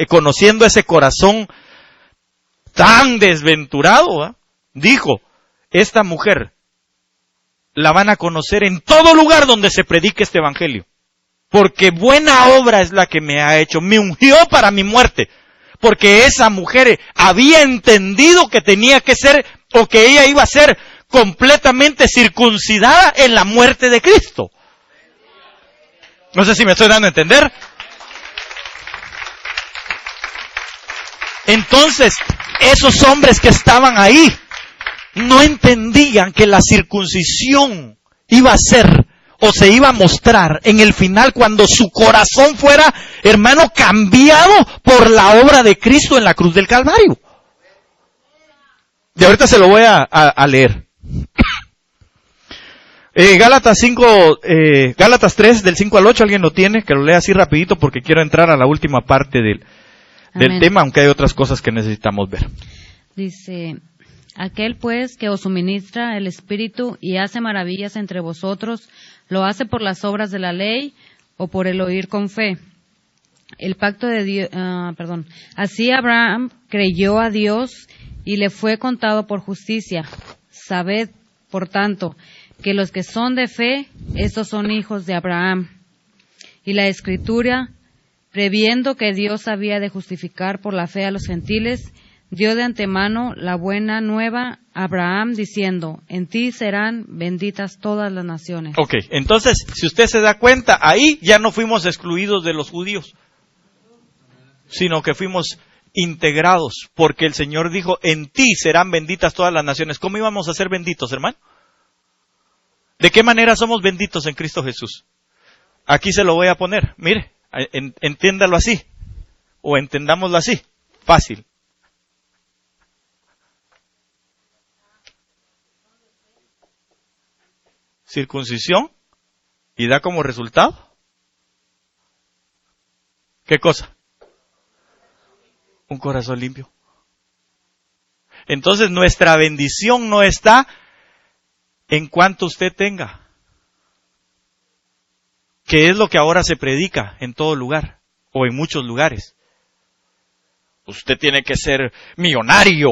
conociendo ese corazón tan desventurado, dijo, esta mujer la van a conocer en todo lugar donde se predique este evangelio, porque buena obra es la que me ha hecho, me ungió para mi muerte, porque esa mujer había entendido que tenía que ser, o que ella iba a ser completamente circuncidada en la muerte de Cristo. No sé si me estoy dando a entender. Entonces, esos hombres que estaban ahí no entendían que la circuncisión iba a ser o se iba a mostrar en el final cuando su corazón fuera, hermano, cambiado por la obra de Cristo en la cruz del Calvario. Y ahorita se lo voy a leer. Gálatas 5, Gálatas 3, del 5 al 8, ¿alguien lo tiene? Que lo lea así rapidito porque quiero entrar a la última parte del tema, aunque hay otras cosas que necesitamos ver. Dice, aquel pues que os suministra el Espíritu y hace maravillas entre vosotros, ¿lo hace por las obras de la ley o por el oír con fe? El pacto de Dios, Así Abraham creyó a Dios y le fue contado por justicia. Sabed, por tanto, que los que son de fe, estos son hijos de Abraham. Y la Escritura, previendo que Dios había de justificar por la fe a los gentiles, dio de antemano la buena nueva a Abraham, diciendo, en ti serán benditas todas las naciones. Ok, entonces, si usted se da cuenta, ahí ya no fuimos excluidos de los judíos, sino que fuimos integrados, porque el Señor dijo, en ti serán benditas todas las naciones. ¿Cómo íbamos a ser benditos, hermano? ¿De qué manera somos benditos en Cristo Jesús? Aquí se lo voy a poner, mire, entiéndalo así, o entendámoslo así, fácil. Circuncisión, y da como resultado, ¿qué cosa? Un corazón limpio. Entonces nuestra bendición no está en cuanto usted tenga, que es lo que ahora se predica en todo lugar, o en muchos lugares. Usted tiene que ser millonario,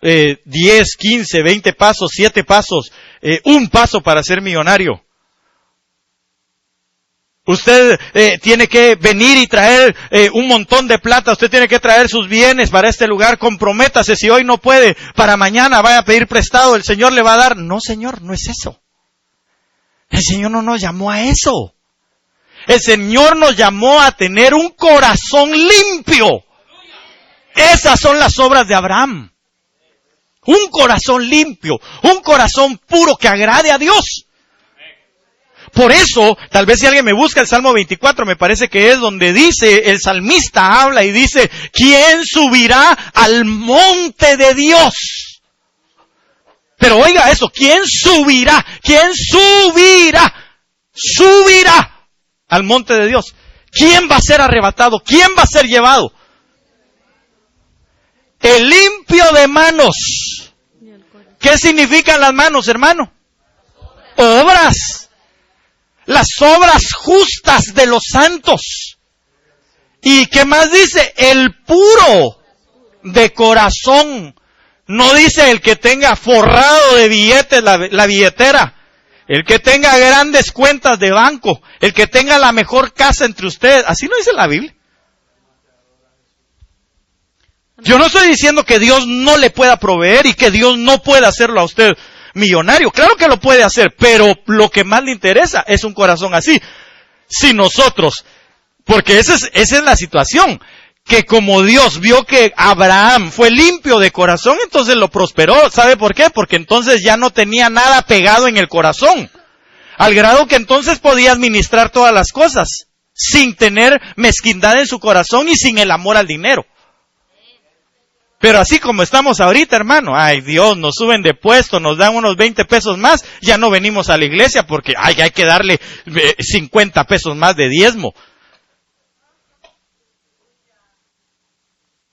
10, 15, 20 pasos, 7 pasos, un paso para ser millonario. Usted tiene que venir y traer un montón de plata, usted tiene que traer sus bienes para este lugar, comprométase, si hoy no puede, para mañana vaya a pedir prestado, el Señor le va a dar. No, Señor, no es eso. El Señor no nos llamó a eso. El Señor nos llamó a tener un corazón limpio. Esas son las obras de Abraham. Un corazón limpio, un corazón puro que agrade a Dios. Por eso, tal vez si alguien me busca el Salmo 24, me parece que es donde dice, el salmista habla y dice, ¿quién subirá al monte de Dios? Pero oiga eso, ¿quién subirá? ¿Quién subirá? Subirá al monte de Dios. ¿Quién va a ser arrebatado? ¿Quién va a ser llevado? El limpio de manos. ¿Qué significan las manos, hermano? Obras. Las obras justas de los santos. ¿Y qué más dice? El puro de corazón. No dice el que tenga forrado de billetes la billetera. El que tenga grandes cuentas de banco. El que tenga la mejor casa entre ustedes. Así no dice la Biblia. Yo no estoy diciendo que Dios no le pueda proveer y que Dios no pueda hacerlo a usted millonario. Claro que lo puede hacer, pero lo que más le interesa es un corazón así. Si nosotros, porque esa es la situación, que como Dios vio que Abraham fue limpio de corazón, entonces lo prosperó. ¿Sabe por qué? Porque entonces ya no tenía nada pegado en el corazón. Al grado que entonces podía administrar todas las cosas, sin tener mezquindad en su corazón y sin el amor al dinero. Pero así como estamos ahorita, hermano, ay Dios, nos suben de puesto, nos dan unos 20 pesos más, ya no venimos a la iglesia porque hay que darle 50 pesos más de diezmo.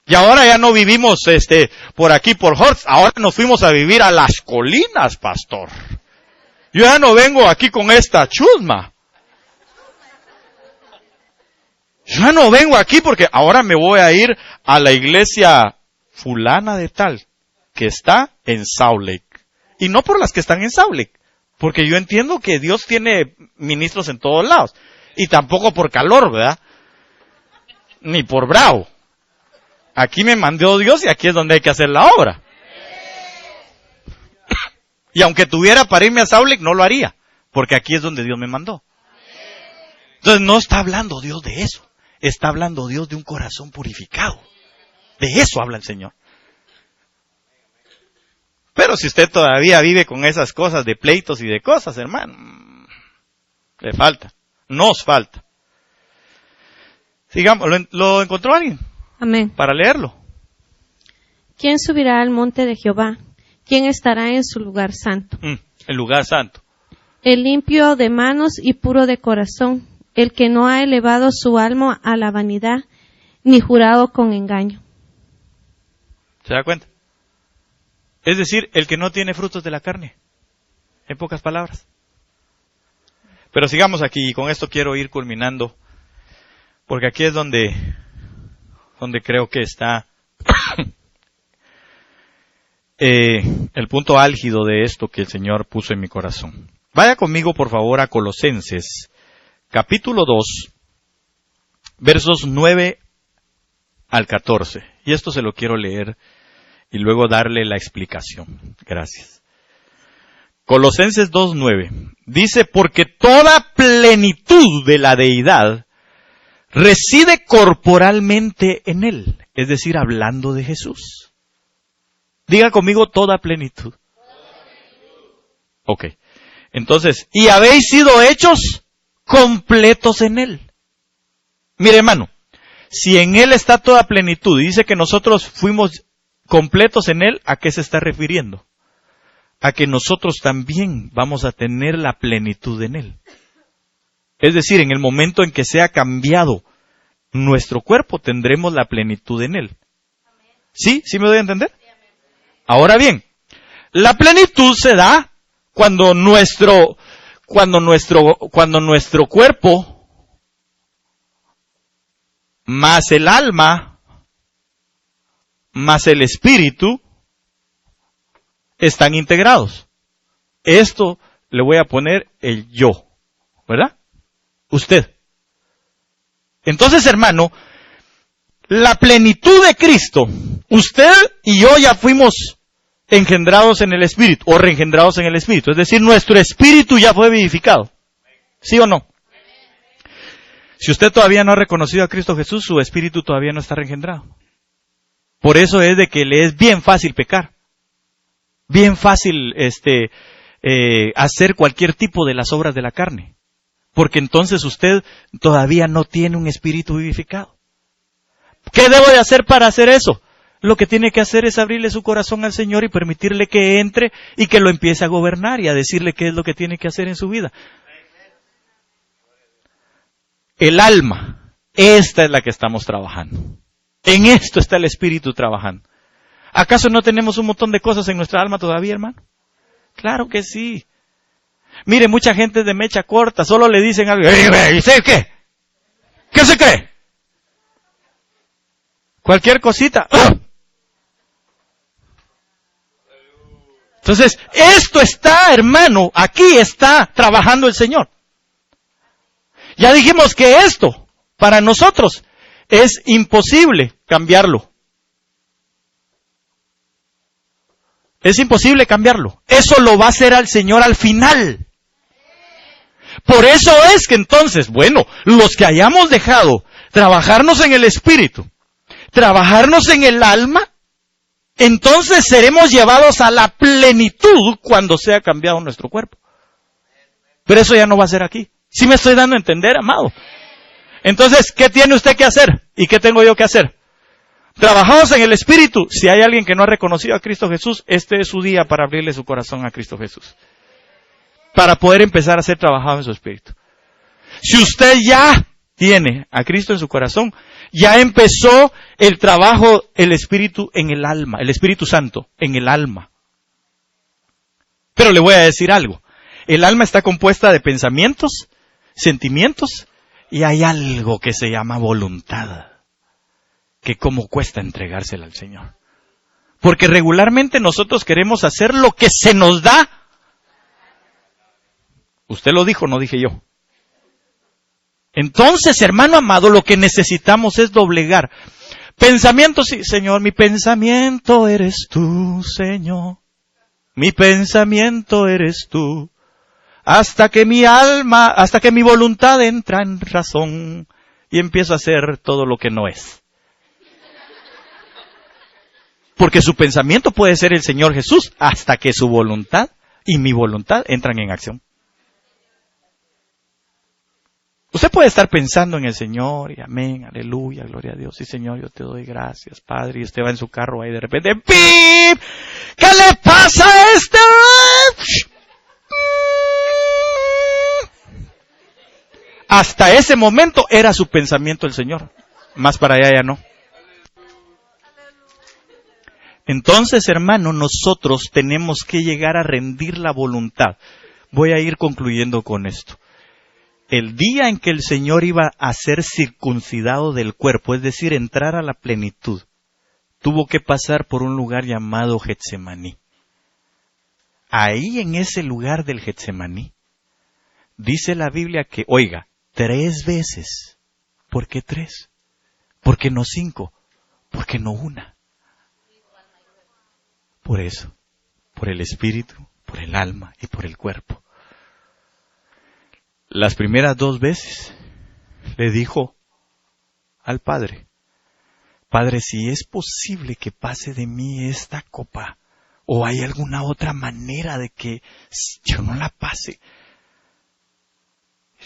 Y ahora ya no vivimos por aquí por Horst, ahora nos fuimos a vivir a las colinas, pastor. Yo ya no vengo aquí con esta chusma. Yo ya no vengo aquí porque ahora me voy a ir a la iglesia fulana de tal, que está en Salt Lake. Y no por las que están en Salt Lake, porque yo entiendo que Dios tiene ministros en todos lados. Y tampoco por calor, ¿verdad? Ni por bravo. Aquí me mandó Dios y aquí es donde hay que hacer la obra. Y aunque tuviera para irme a Salt Lake, no lo haría, porque aquí es donde Dios me mandó. Entonces no está hablando Dios de eso. Está hablando Dios de un corazón purificado. De eso habla el Señor. Pero si usted todavía vive con esas cosas de pleitos y de cosas, hermano, le falta, nos falta. Sigamos, ¿lo encontró alguien? Amén. Para leerlo. ¿Quién subirá al monte de Jehová? ¿Quién estará en su lugar santo? El lugar santo. el limpio de manos y puro de corazón, el que no ha elevado su alma a la vanidad, ni jurado con engaño. ¿Se da cuenta? Es decir, el que no tiene frutos de la carne, en pocas palabras. Pero sigamos aquí, y con esto quiero ir culminando, porque aquí es donde creo que está el punto álgido de esto que el Señor puso en mi corazón. Vaya conmigo, por favor, a Colosenses, capítulo 2, versos 9 al 14. Y esto se lo quiero leer y luego darle la explicación. Gracias. Colosenses 2:9 dice: porque toda plenitud de la deidad reside corporalmente en Él, es decir, hablando de Jesús. Diga conmigo, toda plenitud. Ok. Entonces, y habéis sido hechos completos en Él. Mire, hermano, si en Él está toda plenitud y dice que nosotros fuimos completos en Él, ¿a qué se está refiriendo? A que nosotros también vamos a tener la plenitud en Él. Es decir, en el momento en que sea cambiado nuestro cuerpo, tendremos la plenitud en Él. ¿Sí? ¿Sí me doy a entender? Ahora bien, la plenitud se da cuando nuestro cuerpo más el alma más el espíritu están integrados. Esto le voy a poner el yo, ¿verdad? Usted. Entonces, hermano, la plenitud de Cristo, usted y yo ya fuimos engendrados en el Espíritu, o reengendrados en el Espíritu. Es decir, nuestro espíritu ya fue vivificado. ¿Sí o no? Si usted todavía no ha reconocido a Cristo Jesús, su espíritu todavía no está reengendrado. Por eso es de que le es bien fácil pecar. Bien fácil hacer cualquier tipo de las obras de la carne. Porque entonces usted todavía no tiene un espíritu vivificado. ¿Qué debo de hacer para hacer eso? Lo que tiene que hacer es abrirle su corazón al Señor y permitirle que entre y que lo empiece a gobernar y a decirle qué es lo que tiene que hacer en su vida. El alma, esta es la que estamos trabajando. En esto está el Espíritu trabajando. ¿Acaso no tenemos un montón de cosas en nuestra alma todavía, hermano? Claro que sí. Mire, mucha gente de mecha corta, solo le dicen algo. ¿Y usted qué? ¿Qué se cree? Cualquier cosita. ¡Ah! Entonces, esto está, hermano, aquí está trabajando el Señor. Ya dijimos que esto, para nosotros, es imposible cambiarlo. Es imposible cambiarlo. Eso lo va a hacer al Señor al final. Por eso es que entonces, bueno, los que hayamos dejado trabajarnos en el espíritu, trabajarnos en el alma, entonces seremos llevados a la plenitud cuando sea cambiado nuestro cuerpo. Pero eso ya no va a ser aquí. ¿Sí me estoy dando a entender, amado? Entonces, ¿qué tiene usted que hacer? ¿Y qué tengo yo que hacer? Trabajamos en el Espíritu. Si hay alguien que no ha reconocido a Cristo Jesús, este es su día para abrirle su corazón a Cristo Jesús. Para poder empezar a ser trabajado en su Espíritu. Si usted ya tiene a Cristo en su corazón, ya empezó el trabajo, el Espíritu en el alma, el Espíritu Santo en el alma. Pero le voy a decir algo. El alma está compuesta de pensamientos, sentimientos, y hay algo que se llama voluntad. Que cómo cuesta entregársela al Señor. Porque regularmente nosotros queremos hacer lo que se nos da. Usted lo dijo, no dije yo. Entonces, hermano amado, lo que necesitamos es doblegar. Pensamientos, sí, Señor, mi pensamiento eres tú, Señor. Mi pensamiento eres tú. Hasta que mi alma, hasta que mi voluntad entra en razón y empiezo a hacer todo lo que no es. Porque su pensamiento puede ser el Señor Jesús hasta que su voluntad y mi voluntad entran en acción. Usted puede estar pensando en el Señor y amén, aleluya, gloria a Dios. Sí, Señor, yo te doy gracias, Padre. Y usted va en su carro ahí de repente, ¡pip! ¿Qué le pasa a este? Hasta ese momento era su pensamiento el Señor. Más para allá ya no. Entonces, hermano, nosotros tenemos que llegar a rendir la voluntad. Voy a ir concluyendo con esto. El día en que el Señor iba a ser circuncidado del cuerpo, es decir, entrar a la plenitud, tuvo que pasar por un lugar llamado Getsemaní. Ahí en ese lugar del Getsemaní, dice la Biblia que, oiga, 3 veces. ¿Por qué 3? ¿Por qué no 5? ¿Por qué no 1? Por eso, por el espíritu, por el alma y por el cuerpo. Las primeras 2 veces le dijo al Padre, Padre, si es posible que pase de mí esta copa, o hay alguna otra manera de que yo no la pase.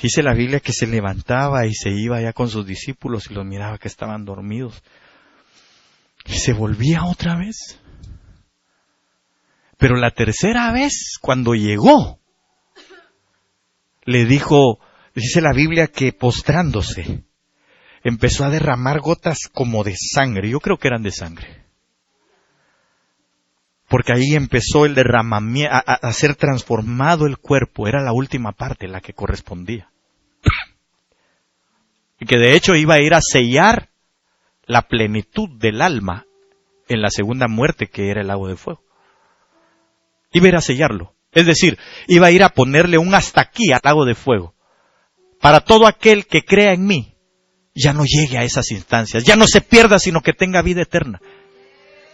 Dice la Biblia que se levantaba y se iba ya con sus discípulos y los miraba que estaban dormidos. Y se volvía otra vez. Pero la tercera vez, cuando llegó, le dijo, dice la Biblia que postrándose, empezó a derramar gotas como de sangre. Yo creo que eran de sangre. Porque ahí empezó el derramamiento, a ser transformado el cuerpo. Era la última parte, la que correspondía. Y que de hecho iba a ir a sellar la plenitud del alma en la segunda muerte, que era el lago de fuego. Iba a ir a sellarlo. Es decir, iba a ir a ponerle un hasta aquí al lago de fuego. Para todo aquel que crea en mí, ya no llegue a esas instancias, ya no se pierda, sino que tenga vida eterna.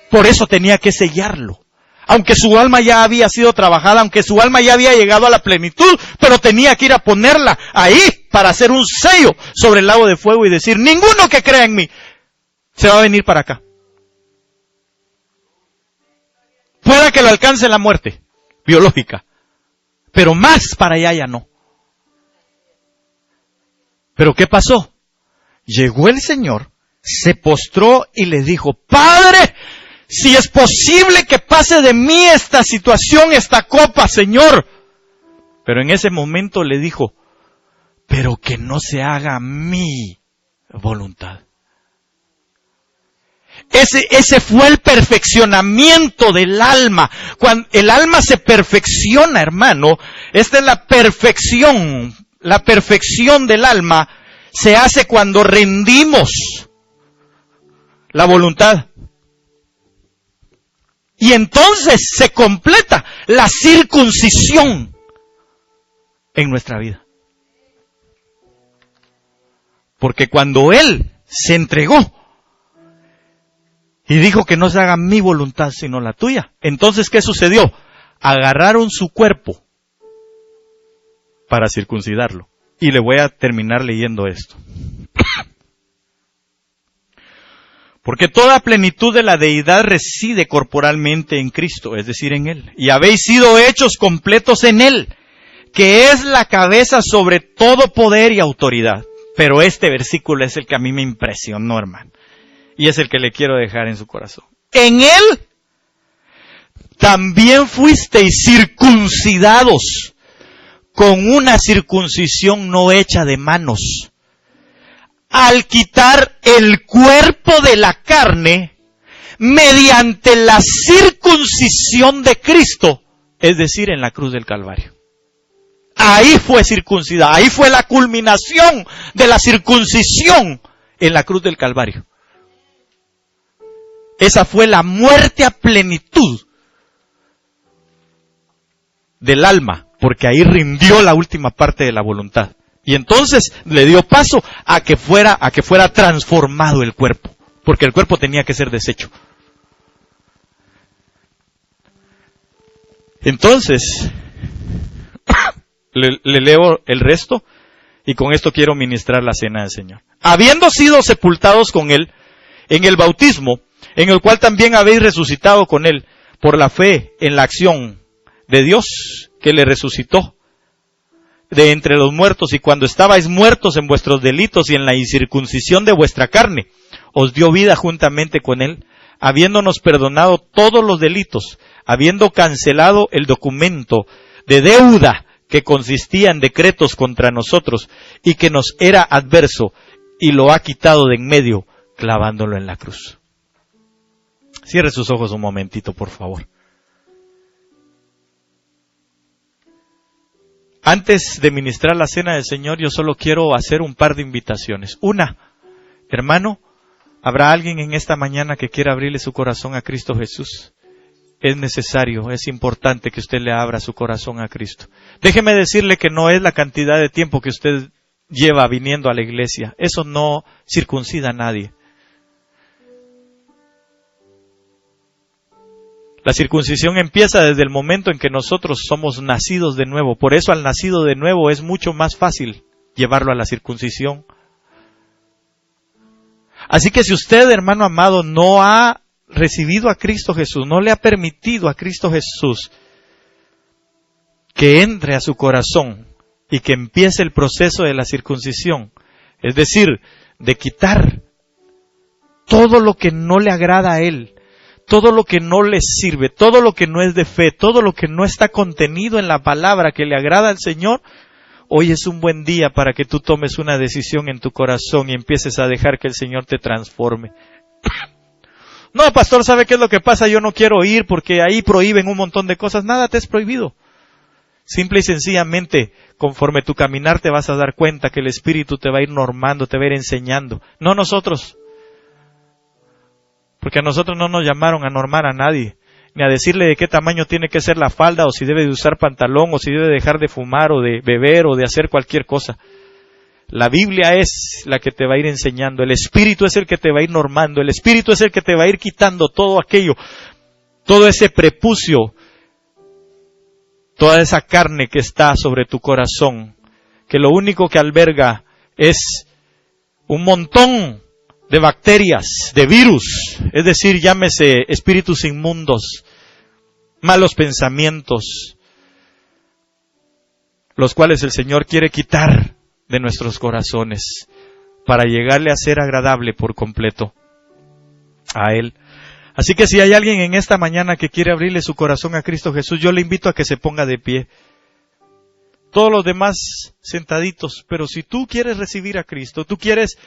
Por eso tenía que sellarlo. Aunque su alma ya había sido trabajada, aunque su alma ya había llegado a la plenitud, pero tenía que ir a ponerla ahí para hacer un sello sobre el lago de fuego y decir, ninguno que crea en mí se va a venir para acá. Pueda que lo alcance la muerte biológica, pero más para allá ya no. Pero ¿qué pasó? Llegó el Señor, se postró y le dijo, Padre, si es posible que pase de mí esta situación, esta copa, Señor. Pero en ese momento le dijo, pero que no se haga mi voluntad. Ese fue el perfeccionamiento del alma. Cuando el alma se perfecciona, hermano, esta es la perfección. La perfección del alma se hace cuando rendimos la voluntad. Y entonces se completa la circuncisión en nuestra vida. Porque cuando Él se entregó y dijo que no se haga mi voluntad sino la tuya, entonces ¿qué sucedió? Agarraron su cuerpo para circuncidarlo. Y le voy a terminar leyendo esto. Porque toda plenitud de la deidad reside corporalmente en Cristo, es decir, en Él. Y habéis sido hechos completos en Él, que es la cabeza sobre todo poder y autoridad. Pero este versículo es el que a mí me impresionó, hermano. Y es el que le quiero dejar en su corazón. En Él también fuisteis circuncidados con una circuncisión no hecha de manos, al quitar el cuerpo de la carne mediante la circuncisión de Cristo, es decir, en la cruz del Calvario. Ahí fue circuncidada, ahí fue la culminación de la circuncisión en la cruz del Calvario. Esa fue la muerte a plenitud del alma, porque ahí rindió la última parte de la voluntad. Y entonces le dio paso a que fuera transformado el cuerpo, porque el cuerpo tenía que ser deshecho. Entonces, le leo el resto y con esto quiero ministrar la cena del Señor. Habiendo sido sepultados con Él en el bautismo, en el cual también habéis resucitado con Él por la fe en la acción de Dios que le resucitó de entre los muertos, y cuando estabais muertos en vuestros delitos y en la incircuncisión de vuestra carne, os dio vida juntamente con Él, habiéndonos perdonado todos los delitos, habiendo cancelado el documento de deuda que consistía en decretos contra nosotros y que nos era adverso, y lo ha quitado de en medio, clavándolo en la cruz. Cierre sus ojos un momentito, por favor. Antes de ministrar la cena del Señor, yo solo quiero hacer un par de invitaciones. Una, hermano, ¿habrá alguien en esta mañana que quiera abrirle su corazón a Cristo Jesús? Es necesario, es importante que usted le abra su corazón a Cristo. Déjeme decirle que no es la cantidad de tiempo que usted lleva viniendo a la iglesia. Eso no circuncida a nadie. La circuncisión empieza desde el momento en que nosotros somos nacidos de nuevo. Por eso al nacido de nuevo es mucho más fácil llevarlo a la circuncisión. Así que si usted, hermano amado, no ha recibido a Cristo Jesús, no le ha permitido a Cristo Jesús que entre a su corazón y que empiece el proceso de la circuncisión, es decir, de quitar todo lo que no le agrada a Él, todo lo que no le sirve, todo lo que no es de fe, todo lo que no está contenido en la palabra que le agrada al Señor, hoy es un buen día para que tú tomes una decisión en tu corazón y empieces a dejar que el Señor te transforme. No, pastor, ¿sabe qué es lo que pasa? Yo no quiero ir porque ahí prohíben un montón de cosas. Nada te es prohibido. Simple y sencillamente, conforme tu caminar te vas a dar cuenta que el Espíritu te va a ir normando, te va a ir enseñando. No nosotros. Porque a nosotros no nos llamaron a normar a nadie, ni a decirle de qué tamaño tiene que ser la falda, o si debe de usar pantalón, o si debe dejar de fumar, o de beber, o de hacer cualquier cosa. La Biblia es la que te va a ir enseñando, el Espíritu es el que te va a ir normando, el Espíritu es el que te va a ir quitando todo aquello, todo ese prepucio, toda esa carne que está sobre tu corazón, que lo único que alberga es un montón de bacterias, de virus, es decir, llámese espíritus inmundos, malos pensamientos, los cuales el Señor quiere quitar de nuestros corazones para llegarle a ser agradable por completo a Él. Así que si hay alguien en esta mañana que quiere abrirle su corazón a Cristo Jesús, yo le invito a que se ponga de pie. Todos los demás sentaditos, pero si tú quieres recibir a Cristo, tú quieres